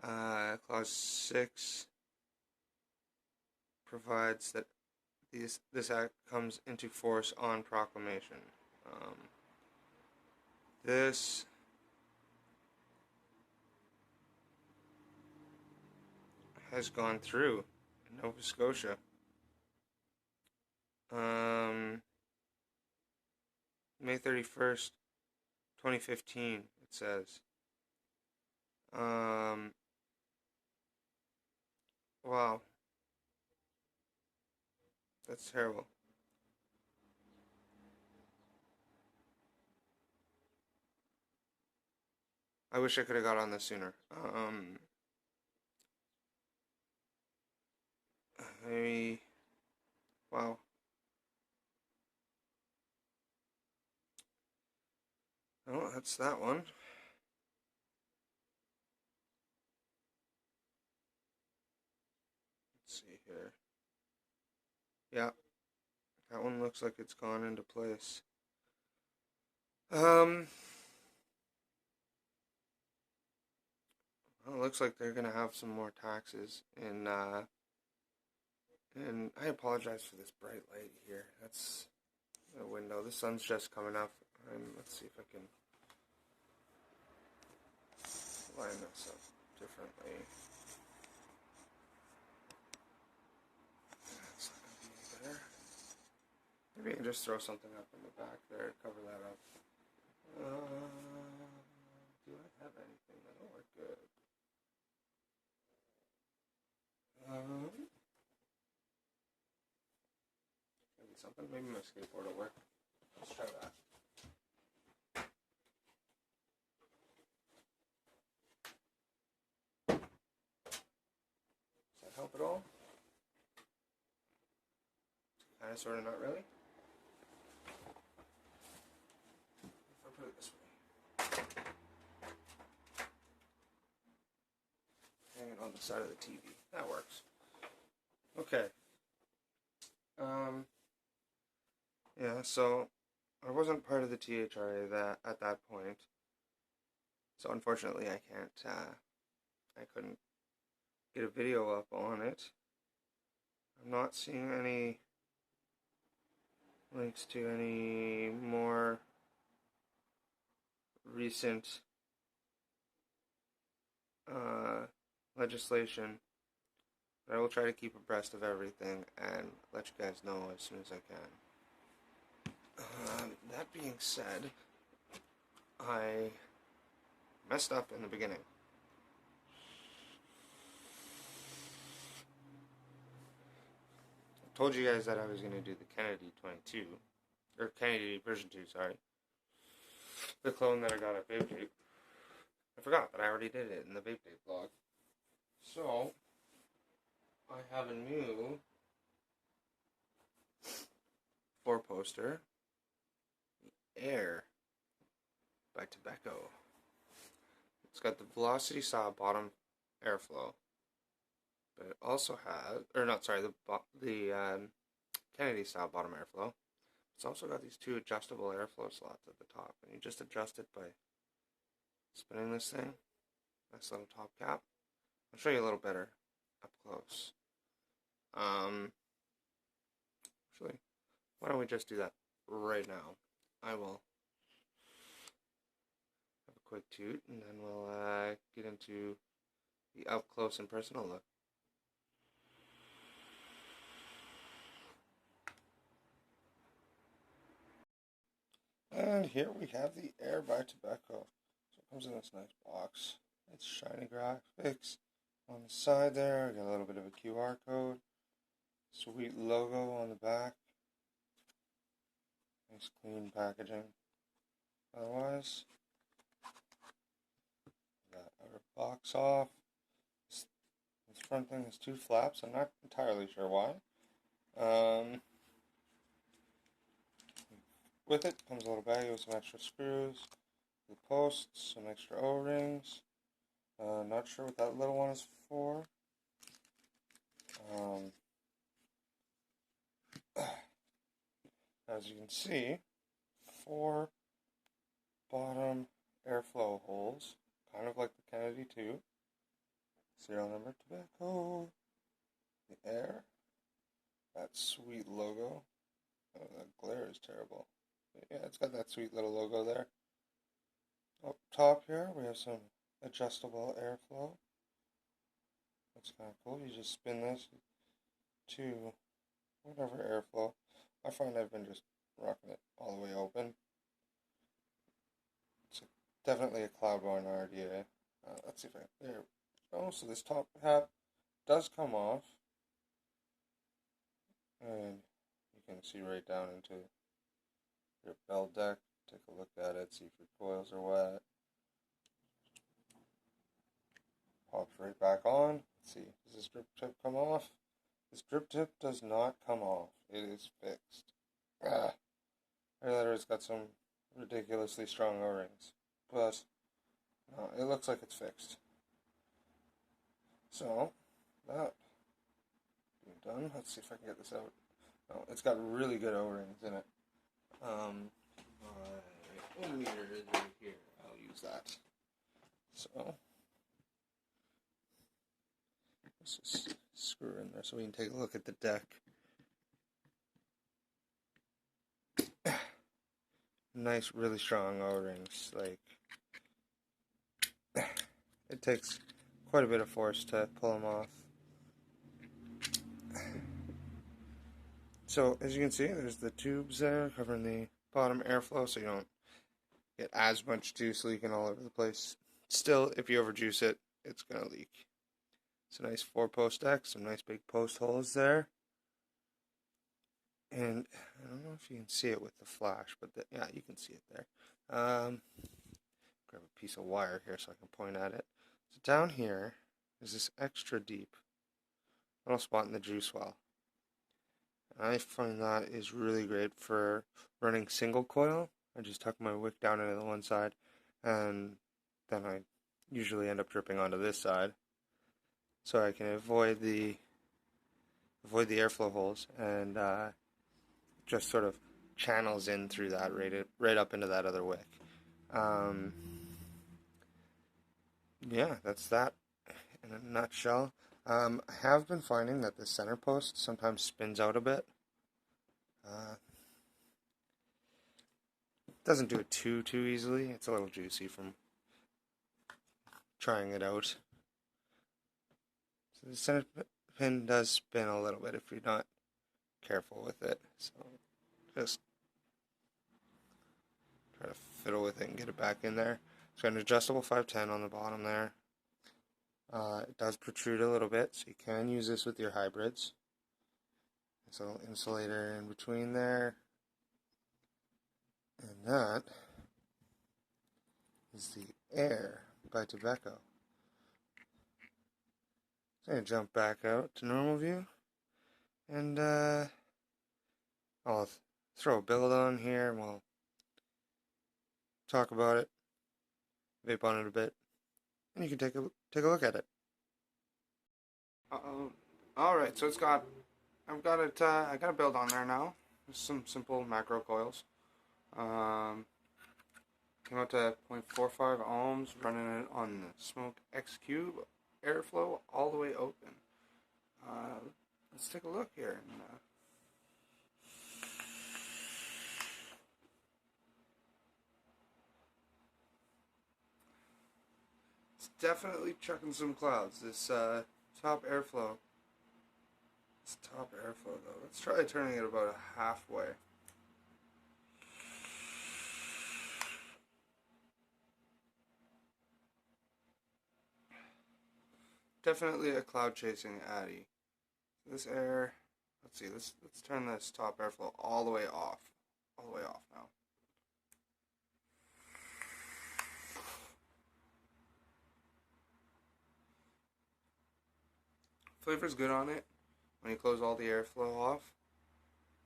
Clause 6 provides that this act comes into force on proclamation. This has gone through in Nova Scotia. May 31st, 2015, it says. Wow. That's terrible. I wish I could have got on this sooner. Wow. Oh, that's that one. Let's see here. Yeah, that one looks like it's gone into place. Well, it looks like they're gonna have some more taxes and I apologize for this bright light here. That's the window. The sun's just coming up. Let's see if I can line this up differently. That's not gonna be any better. Maybe I can just throw something up in the back there to cover that up. Do I have anything that'll work good? Maybe something. Maybe my skateboard will work. Let's try that. Does that help at all? Kind of, sort of, not really. If I put it this way. Hang it on the side of the TV. That works. Okay. Yeah, so I wasn't part of the THRA at that point. So unfortunately I couldn't get a video up on it. I'm not seeing any links to any more recent legislation. But I will try to keep abreast of everything and let you guys know as soon as I can. That being said, I messed up in the beginning. I told you guys that I was going to do the Kennedy 22, or Kennedy version 2, sorry. The clone that I got at Vape. I forgot that I already did it in the Vape vlog. So, I have a new 4-poster, the Air by Tobeco. It's got the velocity style bottom airflow, but it also has, or not, sorry, the Kennedy style bottom airflow. It's also got these 2 adjustable airflow slots at the top, and you just adjust it by spinning this thing. Nice little top cap. I'll show you a little better up close. Actually, why don't we just do that right now? I will have a quick toot, and then we'll get into the up close and personal look. And here we have the Air by Tobeco. So it comes in this nice box. It's shiny graphics on the side there. Got a little bit of a QR code. Sweet logo on the back. Nice clean packaging. Otherwise, that outer box off. This front thing has 2 flaps. I'm not entirely sure why. With it comes a little bag with some extra screws, the posts, some extra O-rings. Not sure what that little one is for. As you can see, 4 bottom airflow holes, kind of like the Kennedy 2. Serial number Tobeco. The Air. That sweet logo. Oh, that glare is terrible. Yeah, it's got that sweet little logo there. Up top here, we have some adjustable airflow. That's kind of cool. You just spin this to whatever airflow. I find I've been just rocking it all the way open. It's definitely a Cloudborne RDA. Let's see if I... There we go. So this top hat does come off. And you can see right down into your bell deck. Take a look at it, see if your coils are wet. Pops right back on. Let's see, does this drip tip come off? This drip tip does not come off. It is fixed. It's got some ridiculously strong O-rings. But, no, it looks like it's fixed. So, that being done, let's see if I can get this out. No, it's got really good O-rings in it. My ohm meter is right here. I'll use that. So, Let's just screw in there so we can take a look at the deck. Nice, really strong O-rings. Like, it takes quite a bit of force to pull them off. So, as you can see, there's the tubes there covering the bottom airflow so you don't get as much juice leaking all over the place. Still, if you overjuice it, it's going to leak. It's a nice 4-post deck, some nice big post holes there. And I don't know if you can see it with the flash, but yeah, you can see it there. Grab a piece of wire here so I can point at it. So down here is this extra deep little spot in the juice well. And I find that is really great for running single coil. I just tuck my wick down into the one side, and then I usually end up dripping onto this side, so I can avoid the airflow holes and just sort of channels in through that right up into that other wick. Yeah, that's that in a nutshell. I have been finding that the center post sometimes spins out a bit. Doesn't do it too easily. It's a little juicy from trying it out. So the center pin does spin a little bit if you're not careful with it. So just try to fiddle with it and get it back in there. It's got an adjustable 510 on the bottom there. It does protrude a little bit, so you can use this with your hybrids. It's a little insulator in between there. And that is the Air by Tobeco. So I'm going to jump back out to normal view. And I'll throw a build on here and we'll talk about it, vape on it a bit, and you can take a look at it. Alright, so I got a build on there now. Just some simple macro coils. Came out to 0.45 ohms, running it on the Smoke X Cube, airflow all the way open. Let's take a look here. It's definitely chucking some clouds. This top airflow. This top airflow though. Let's try turning it about halfway. Definitely a cloud chasing addy. This air, let's see, let's turn this top airflow all the way off. All the way off now. Flavor's good on it. When you close all the airflow off,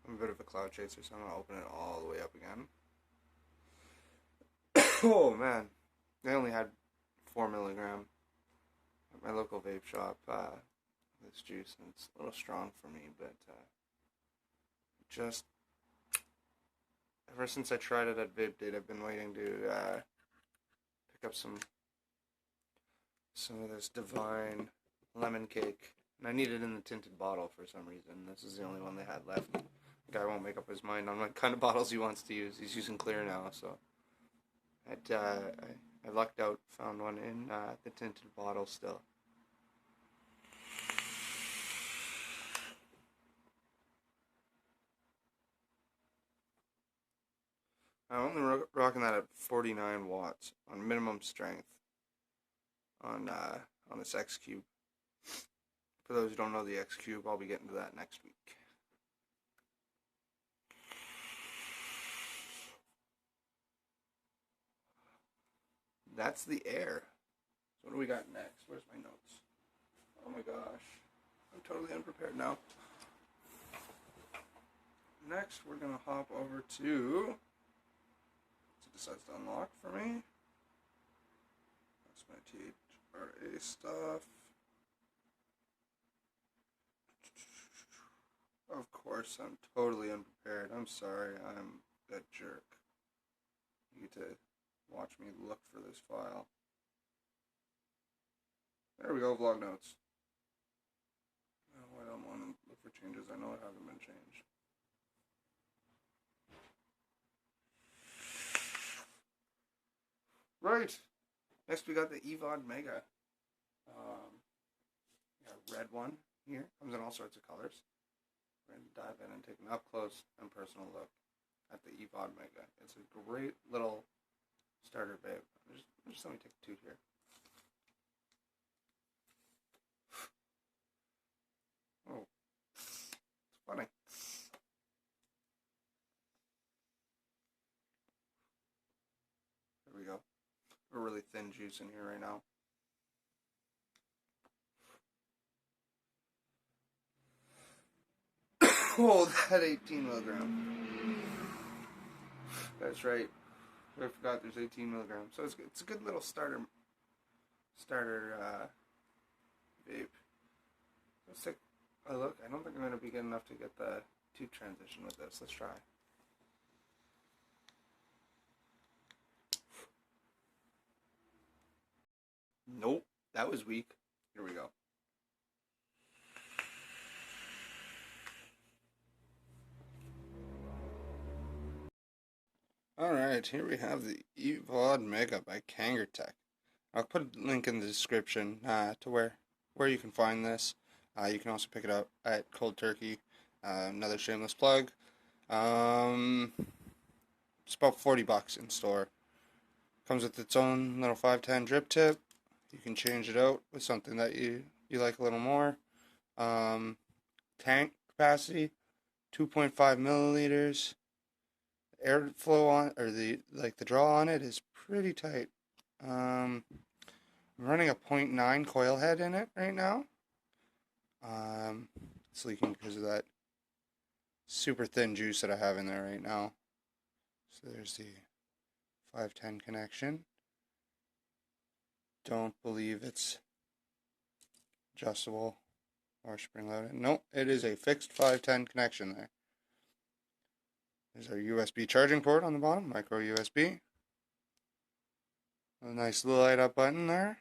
I'm a bit of a cloud chaser, so I'm going to open it all the way up again. Oh man, they only had 4 milligram at my local vape shop. This juice, and it's a little strong for me, but just ever since I tried it at Vape Date, I've been waiting to pick up some of this divine lemon cake, and I need it in the tinted bottle for some reason. This is the only one they had left. The guy won't make up his mind on what kind of bottles he wants to use. He's using clear now, so I lucked out, found one in the tinted bottle still. I'm only rocking that at 49 watts on minimum strength on this X Cube. For those who don't know the X Cube, I'll be getting to that next week. That's the Air. So what do we got next? Where's my notes? Oh my gosh. I'm totally unprepared now. Next, we're going to hop over to... It decides to unlock for me. That's my THRA stuff. Of course, I'm totally unprepared. I'm sorry, I'm a jerk. You get to watch me look for this file. There we go, vlog notes. Oh, I don't want to look for changes. I know it hasn't been changed. Right. Next we got the Evod Mega. Got a red one here. Comes in all sorts of colors. We're going to dive in and take an up close and personal look at the Evod Mega. It's a great little starter vape. Just let me take a toot here. Oh, it's funny. There we go. A really thin juice in here right now. Oh, that 18 milligram. That's right. I forgot there's 18 milligrams. So it's a good little starter vape. Let's take a look. I don't think I'm going to be good enough to get the tube transition with this. Let's try. Nope, that was weak. Here we go. Alright, here we have the Evod Mega by kangertech. I'll put a link in the description to where you can find this. You can also pick it up at Cold Turkey. Another shameless plug. It's about $40 in store. Comes with its own little 510 drip tip. You can change it out with something that you like a little more. Tank capacity, 2.5 milliliters. Airflow on, or the draw on it is pretty tight. I'm running a 0.9 coil head in it right now. It's leaking because of that super thin juice that I have in there right now. So there's the 510 connection. Don't believe it's adjustable or spring loaded. Nope, it is a fixed 510 connection there. There's our USB charging port on the bottom, micro USB. A nice little light up button there.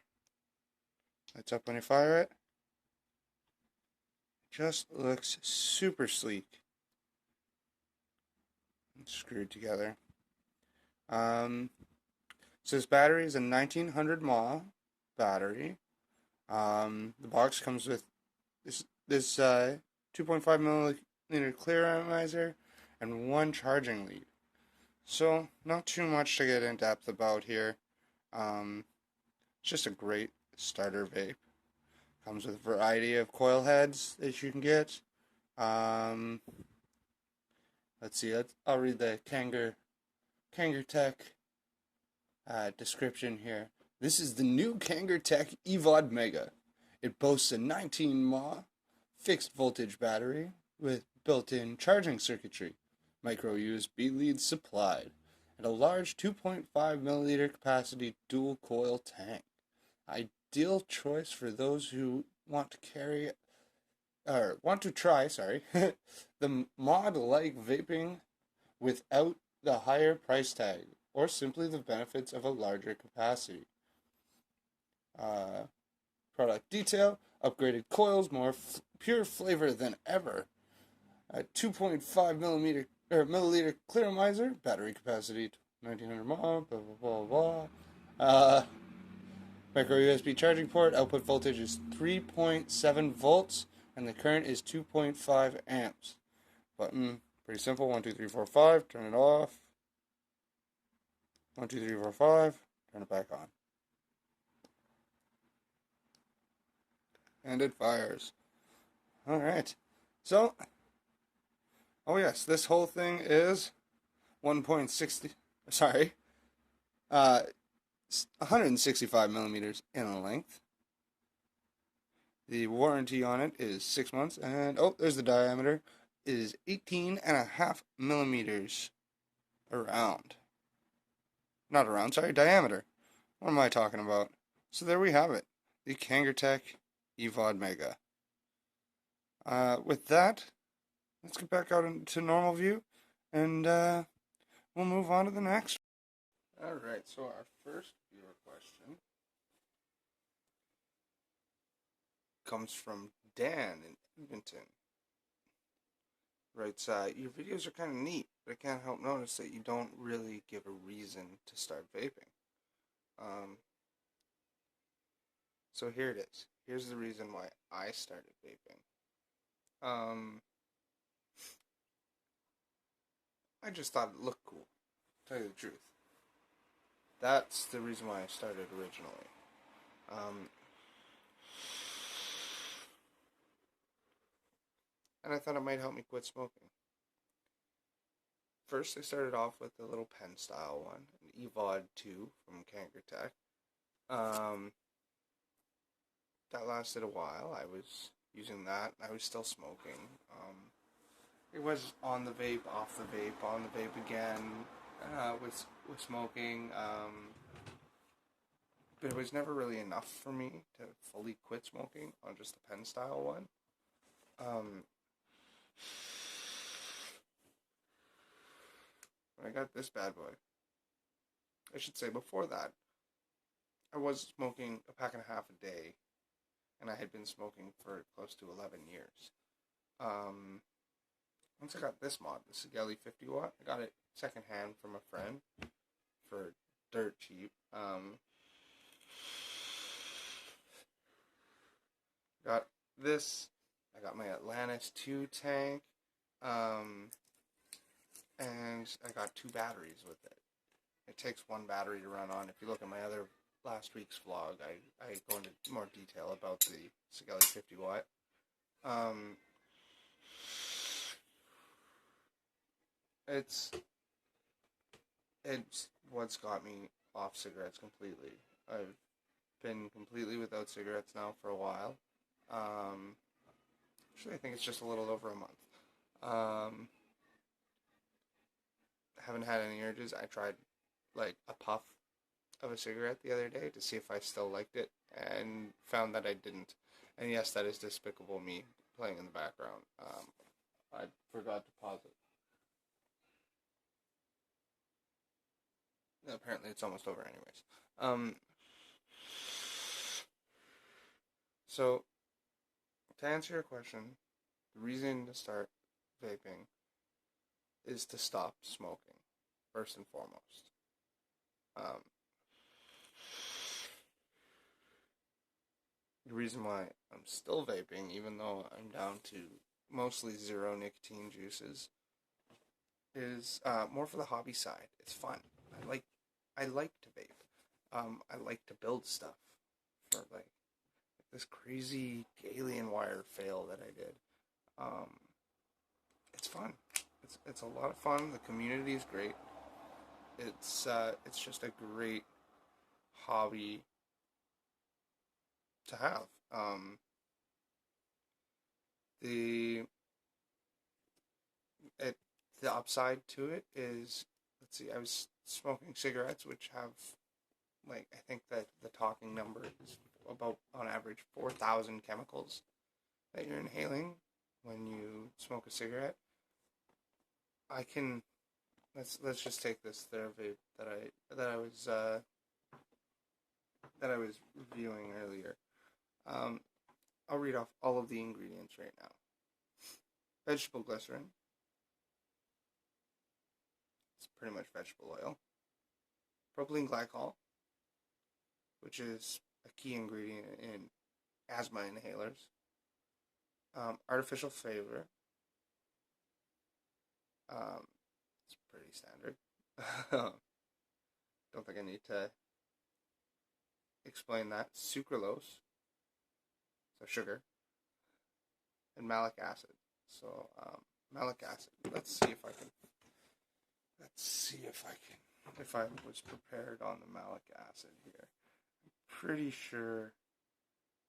Lights up when you fire it. Just looks super sleek and screwed together. So this battery is a 1900 mAh battery. The box comes with this 2.5 milliliter clear atomizer and one charging lead. So not too much to get in depth about here. It's just a great starter vape. Comes with a variety of coil heads that you can get. Let's see. I'll read the kangertech description here. This is the new kangertech Evod Mega. It boasts a 19 mAh fixed voltage battery with built-in charging circuitry, micro USB leads supplied, and a large 2.5 milliliter capacity dual coil tank. Ideal choice for those who want to try the mod-like vaping without the higher price tag, or simply the benefits of a larger capacity. Product detail: upgraded coils, more pure flavor than ever. 2.5 milliliter clear atomizer, battery capacity 1900 mAh, blah blah blah blah. Micro USB charging port, output voltage is 3.7 volts, and the current is 2.5 amps. Button, pretty simple. 1, 2, 3, 4, 5. Turn it off. 1, 2, 3, 4, 5. Turn it back on. And it fires. Alright. So, oh yes, this whole thing is 1.60, 165 millimeters in length. The warranty on it is 6 months, and oh, there's the diameter. It is 18.5 millimeters around. Not around, sorry, diameter. What am I talking about? So there we have it, the kangertech Evod Mega. With that, let's get back out into normal view, and we'll move on to the next. Alright, so our first viewer question comes from Dan in Edmonton writes, your videos are kind of neat, but I can't help notice that you don't really give a reason to start vaping. So here it is. Here's the reason why I started vaping. I just thought it looked cool, to tell you the truth. That's the reason why I started originally. And I thought it might help me quit smoking. First, I started off with a little pen style one, an Evod 2 from kangertech. That lasted a while. I was using that. I was still smoking. It was on the vape, off the vape, on the vape again, with smoking. But it was never really enough for me to fully quit smoking on just the pen style one. When I got this bad boy, I should say before that, I was smoking a pack and a half a day, and I had been smoking for close to 11 years. Once I got this mod, the Sigelli 50 watt, I got it secondhand from a friend for dirt cheap. Got this. I got my Atlantis 2 tank. And I got 2 batteries with it. It takes 1 battery to run on. If you look at my other last week's vlog, I go into more detail about the Sigelli 50 watt. It's what's got me off cigarettes completely. I've been completely without cigarettes now for a while. Actually, I think it's just a little over a month. Haven't had any urges. I tried like a puff of a cigarette the other day to see if I still liked it, and found that I didn't. And yes, that is despicable me playing in the background. I forgot to pause it. Apparently it's almost over anyways. So, to answer your question, the reason to start vaping is to stop smoking, first and foremost. The reason why I'm still vaping, even though I'm down to mostly 0 nicotine juices, is more for the hobby side. It's fun. I like to vape. I like to build stuff for like this crazy alien wire fail that I did. It's fun. It's a lot of fun. The community is great. It's just a great hobby to have. The upside to it is, let's see, I was smoking cigarettes, which have, like, I think that the talking number is about, on average, 4,000 chemicals that you're inhaling when you smoke a cigarette. Let's just take this Vape that I was reviewing earlier. I'll read off all of the ingredients right now. Vegetable glycerin. It's pretty much vegetable oil. Propylene glycol, which is a key ingredient in asthma inhalers. Artificial flavor. It's pretty standard. Don't think I need to explain that. Sucralose, so sugar, and malic acid. So malic acid. Let's see if I was prepared on the malic acid here. I'm pretty sure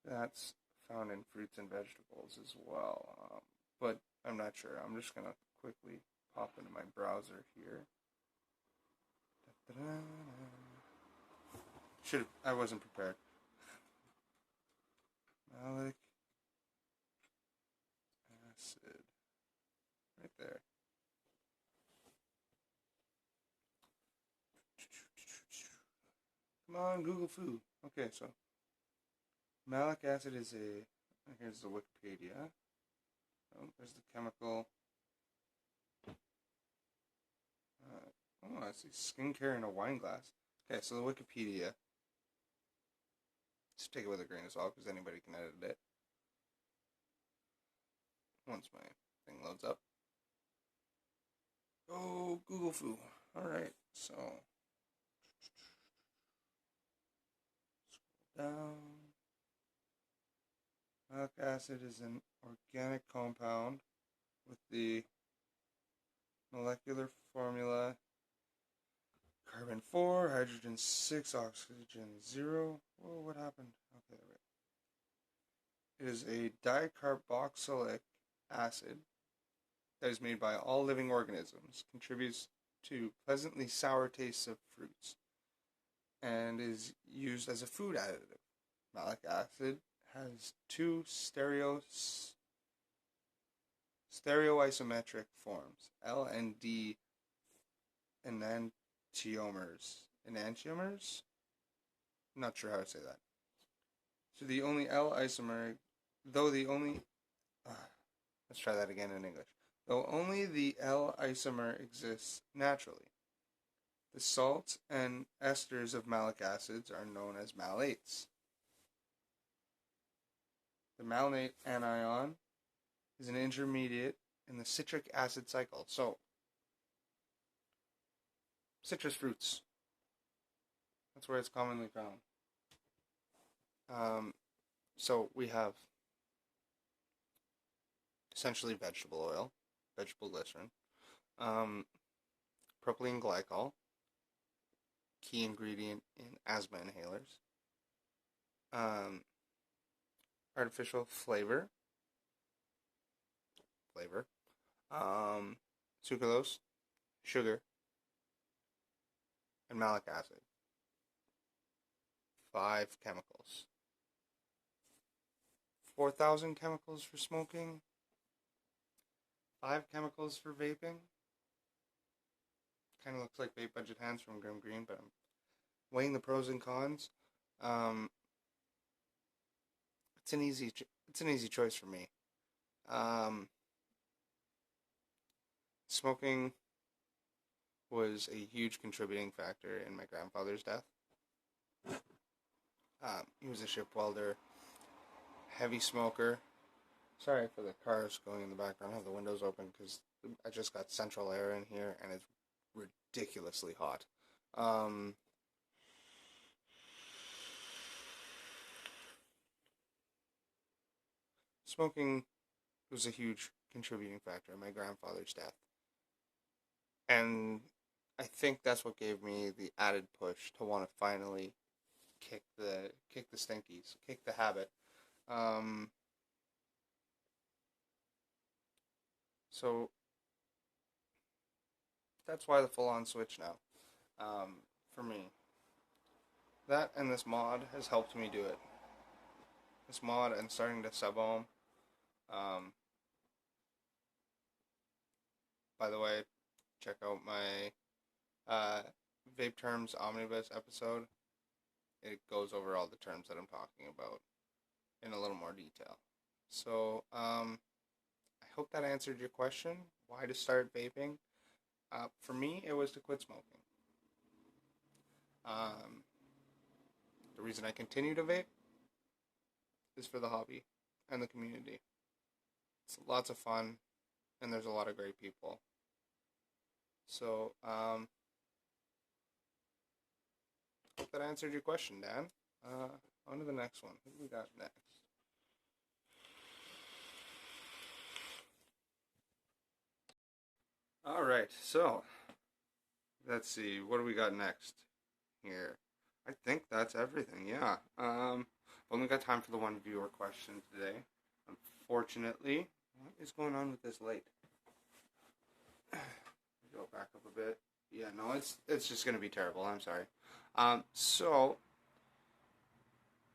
that's found in fruits and vegetables as well, but I'm not sure. I'm just gonna quickly pop into my browser here. I wasn't prepared. Malic acid, right there. Come on, Google Food. Okay, so malic acid is here's the Wikipedia. Oh, there's the chemical. I see skincare in a wine glass. Okay, so the Wikipedia. Just take it with a grain of salt because anybody can edit it. Once my thing loads up. Oh, Google foo. Alright, so scroll down. Malic acid is an organic compound with the molecular formula carbon 4, hydrogen 6, oxygen 0. Whoa, what happened? Okay, right. It is a dicarboxylic acid that is made by all living organisms, contributes to pleasantly sour tastes of fruits, and is used as a food additive. Malic acid has two stereoisometric forms, L and D enantiomers. Enantiomers? I'm not sure how to say that. So the only L isomer, though the only, let's try that again in English. Though only the L isomer exists naturally. The salts and esters of malic acids are known as malates. The malate anion is an intermediate in the citric acid cycle. So, citrus fruits. That's where it's commonly found. So we have essentially vegetable oil, vegetable glycerin, propylene glycol, key ingredient in asthma inhalers, artificial flavor, sucralose, sugar, and malic acid. 5 chemicals. 4,000 chemicals for smoking, 5 chemicals for vaping. Kind of looks like Vape Budget Hands from Grim Green, but I'm weighing the pros and cons. It's an easy choice for me. Smoking was a huge contributing factor in my grandfather's death. He was a ship welder, heavy smoker. Sorry for the cars going in the background. I have the windows open because I just got central air in here and it's ridiculously hot. Smoking was a huge contributing factor in my grandfather's death. And I think that's what gave me the added push to want to finally kick the stinkies, kick the habit. So that's why the full-on switch now. For me, that and this mod has helped me do it. This mod and starting to sub-ohm. By the way, check out my Vape Terms Omnibus episode. It goes over all the terms that I'm talking about in a little more detail. So, I hope that answered your question. Why to start vaping? For me, it was to quit smoking. The reason I continue to vape is for the hobby and the community. It's lots of fun, and there's a lot of great people. So, hope that answered your question, Dan. On to the next one. What do we got next? Alright, so, let's see. What do we got next here? I think that's everything, yeah. Only got time for the one viewer question today. Unfortunately, what is going on with this light? Go back up a bit. Yeah, no, it's just gonna be terrible. I'm sorry. So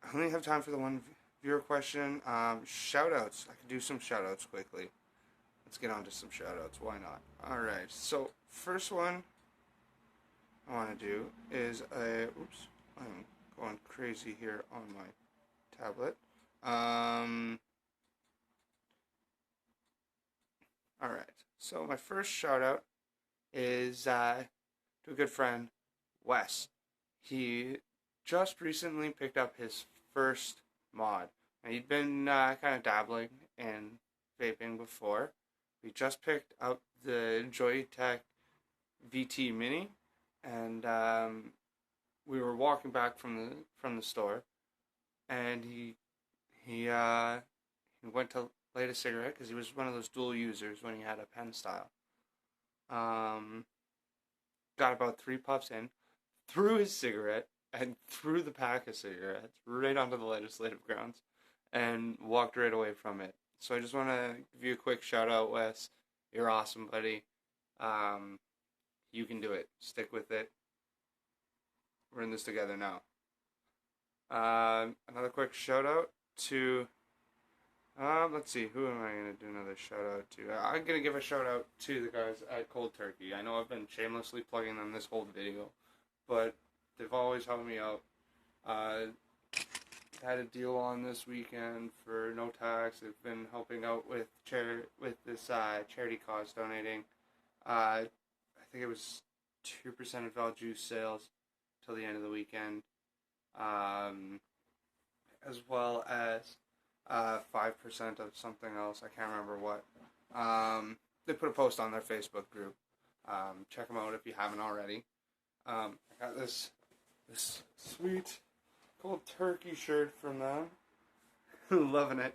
I only have time for the one viewer question. Shoutouts. I could do some shoutouts quickly. Let's get on to some shoutouts. Why not? All right. So first one I want to do is oops, I'm going crazy here on my tablet. Alright, so my first shout out is to a good friend, Wes. He just recently picked up his first mod. And he'd been kind of dabbling in vaping before. We just picked up the Joytech VT Mini, and we were walking back from the store, and he went to light a cigarette because he was one of those dual users when he had a pen style. Got about 3 puffs in, threw his cigarette, and threw the pack of cigarettes right onto the legislative grounds, and walked right away from it. So I just want to give you a quick shout out, Wes. You're awesome, buddy. You can do it. Stick with it. We're in this together now. Another quick shout out to, let's see, who am I going to do another shout out to? I'm going to give a shout out to the guys at Cold Turkey. I know I've been shamelessly plugging them this whole video, but they've always helped me out. Had a deal on this weekend for no tax. They've been helping out with this charity cause, donating. I think it was 2% of all juice sales till the end of the weekend, as well as 5% of something else. I can't remember what. They put a post on their Facebook group. Check them out if you haven't already. I got this sweet Cold Turkey shirt from them. Loving it.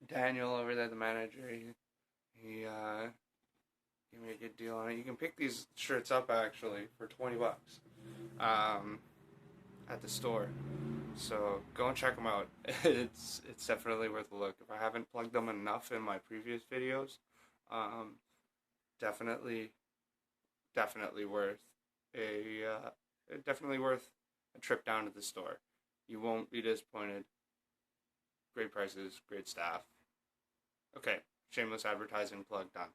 Daniel over there, the manager, he gave me a good deal on it. You can pick these shirts up actually for $20 at the store. So go and check them out. It's definitely worth a look. If I haven't plugged them enough in my previous videos, definitely worth a trip down to the store. You won't be disappointed. Great prices, great staff. Okay, shameless advertising plug done.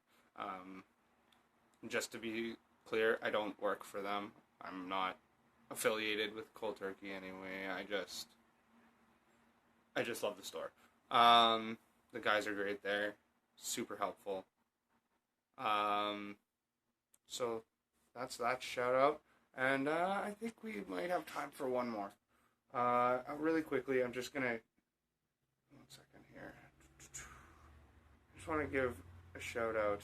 Just to be clear, I don't work for them. I'm not affiliated with Cold Turkey anyway. I just love the store. The guys are great there, super helpful. So that's that shout out, and I think we might have time for one more. Really quickly, I'm just gonna 1 second here. I just want to give a shout out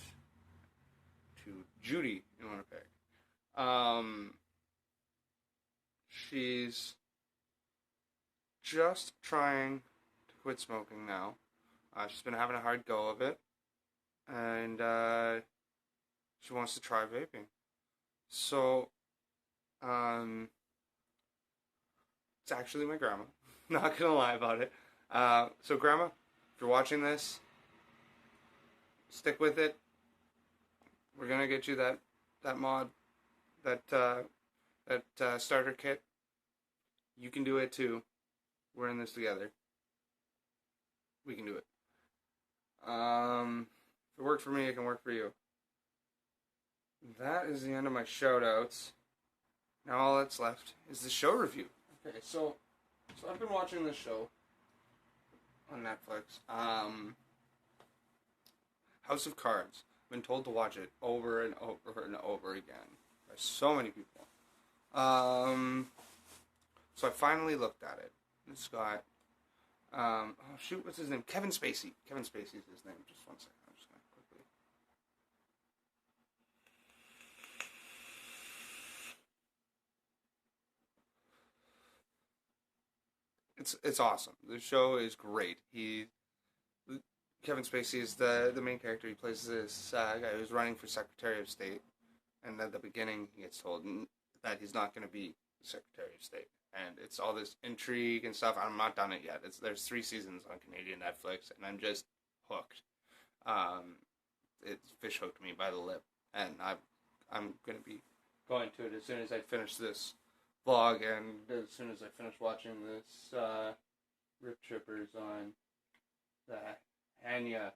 to Judy in Winnipeg. She's just trying to quit smoking now. She's been having a hard go of it, and she wants to try vaping. So, it's actually my grandma. Not gonna lie about it. So grandma, if you're watching this, stick with it. We're gonna get you that mod, that starter kit. You can do it too. We're in this together. We can do it. If it worked for me, it can work for you. That is the end of my shout outs. Now all that's left is the show review. Okay, so I've been watching this show on Netflix. House of Cards. I've been told to watch it over and over and over again by so many people. So I finally looked at it. It's got, oh shoot, what's his name? Kevin Spacey. Kevin Spacey is his name. Just 1 second. I'm just going to quickly. It's awesome. The show is great. Kevin Spacey is the main character. He plays this guy who's running for Secretary of State, and at the beginning he gets told that he's not going to be Secretary of State, and it's all this intrigue and stuff. I'm not done it yet. There's 3 seasons on Canadian Netflix, and I'm just hooked. It's fish hooked me by the lip, and I'm going to be going to it as soon as I finish this vlog, and as soon as I finish watching this Rip Trippers on the Hanya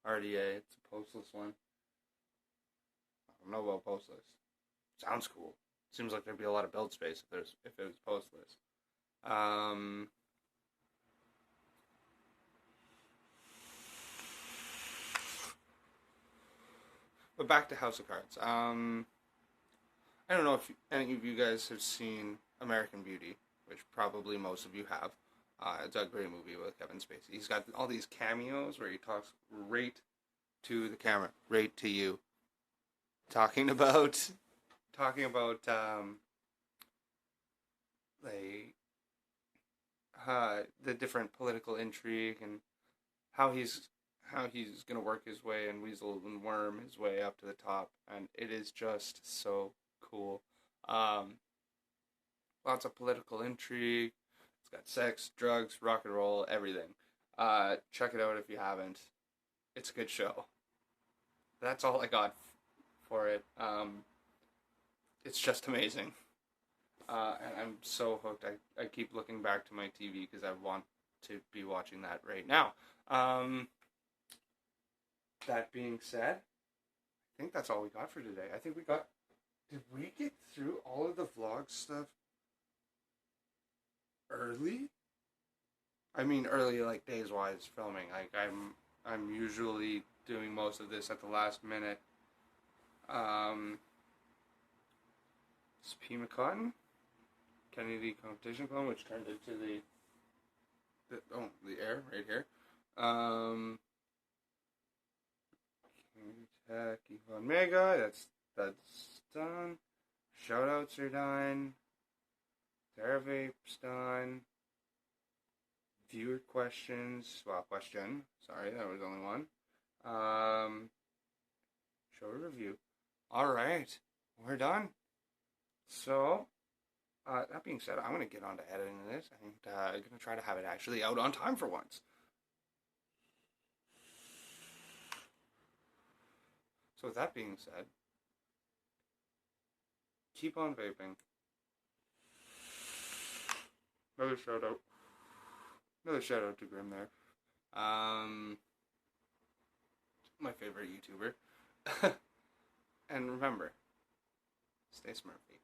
RDA. It's a postless one. I don't know about postless. Sounds cool. Seems like there'd be a lot of build space if it was postless. But back to House of Cards. I don't know if any of you guys have seen American Beauty, which probably most of you have. It's a great movie with Kevin Spacey. He's got all these cameos where he talks right to the camera, right to you, talking about like the different political intrigue and how he's gonna work his way and weasel and worm his way up to the top, and it is just so cool. Lots of political intrigue. It's got sex, drugs, rock and roll, everything. Check it out if you haven't. It's a good show. That's all I got for it. It's just amazing. And I'm so hooked. I keep looking back to my TV because I want to be watching that right now. That being said, I think that's all we got for today. I think we got... Did we get through all of the vlog stuff early? I mean early, like days-wise filming. Like I'm usually doing most of this at the last minute. Supima cotton, Kennedy competition clone, which turned into the air right here. Kangertech, Evod Mega. That's done. Shoutouts are done. Vape's done. Viewer questions. Well, question. Sorry, that was only one. Show review. Alright, we're done. So, that being said, I'm going to get on to editing this, and I'm going to try to have it actually out on time for once. So with that being said, keep on vaping. Another shout out to Grim there. My favorite YouTuber. And remember, stay smurfy.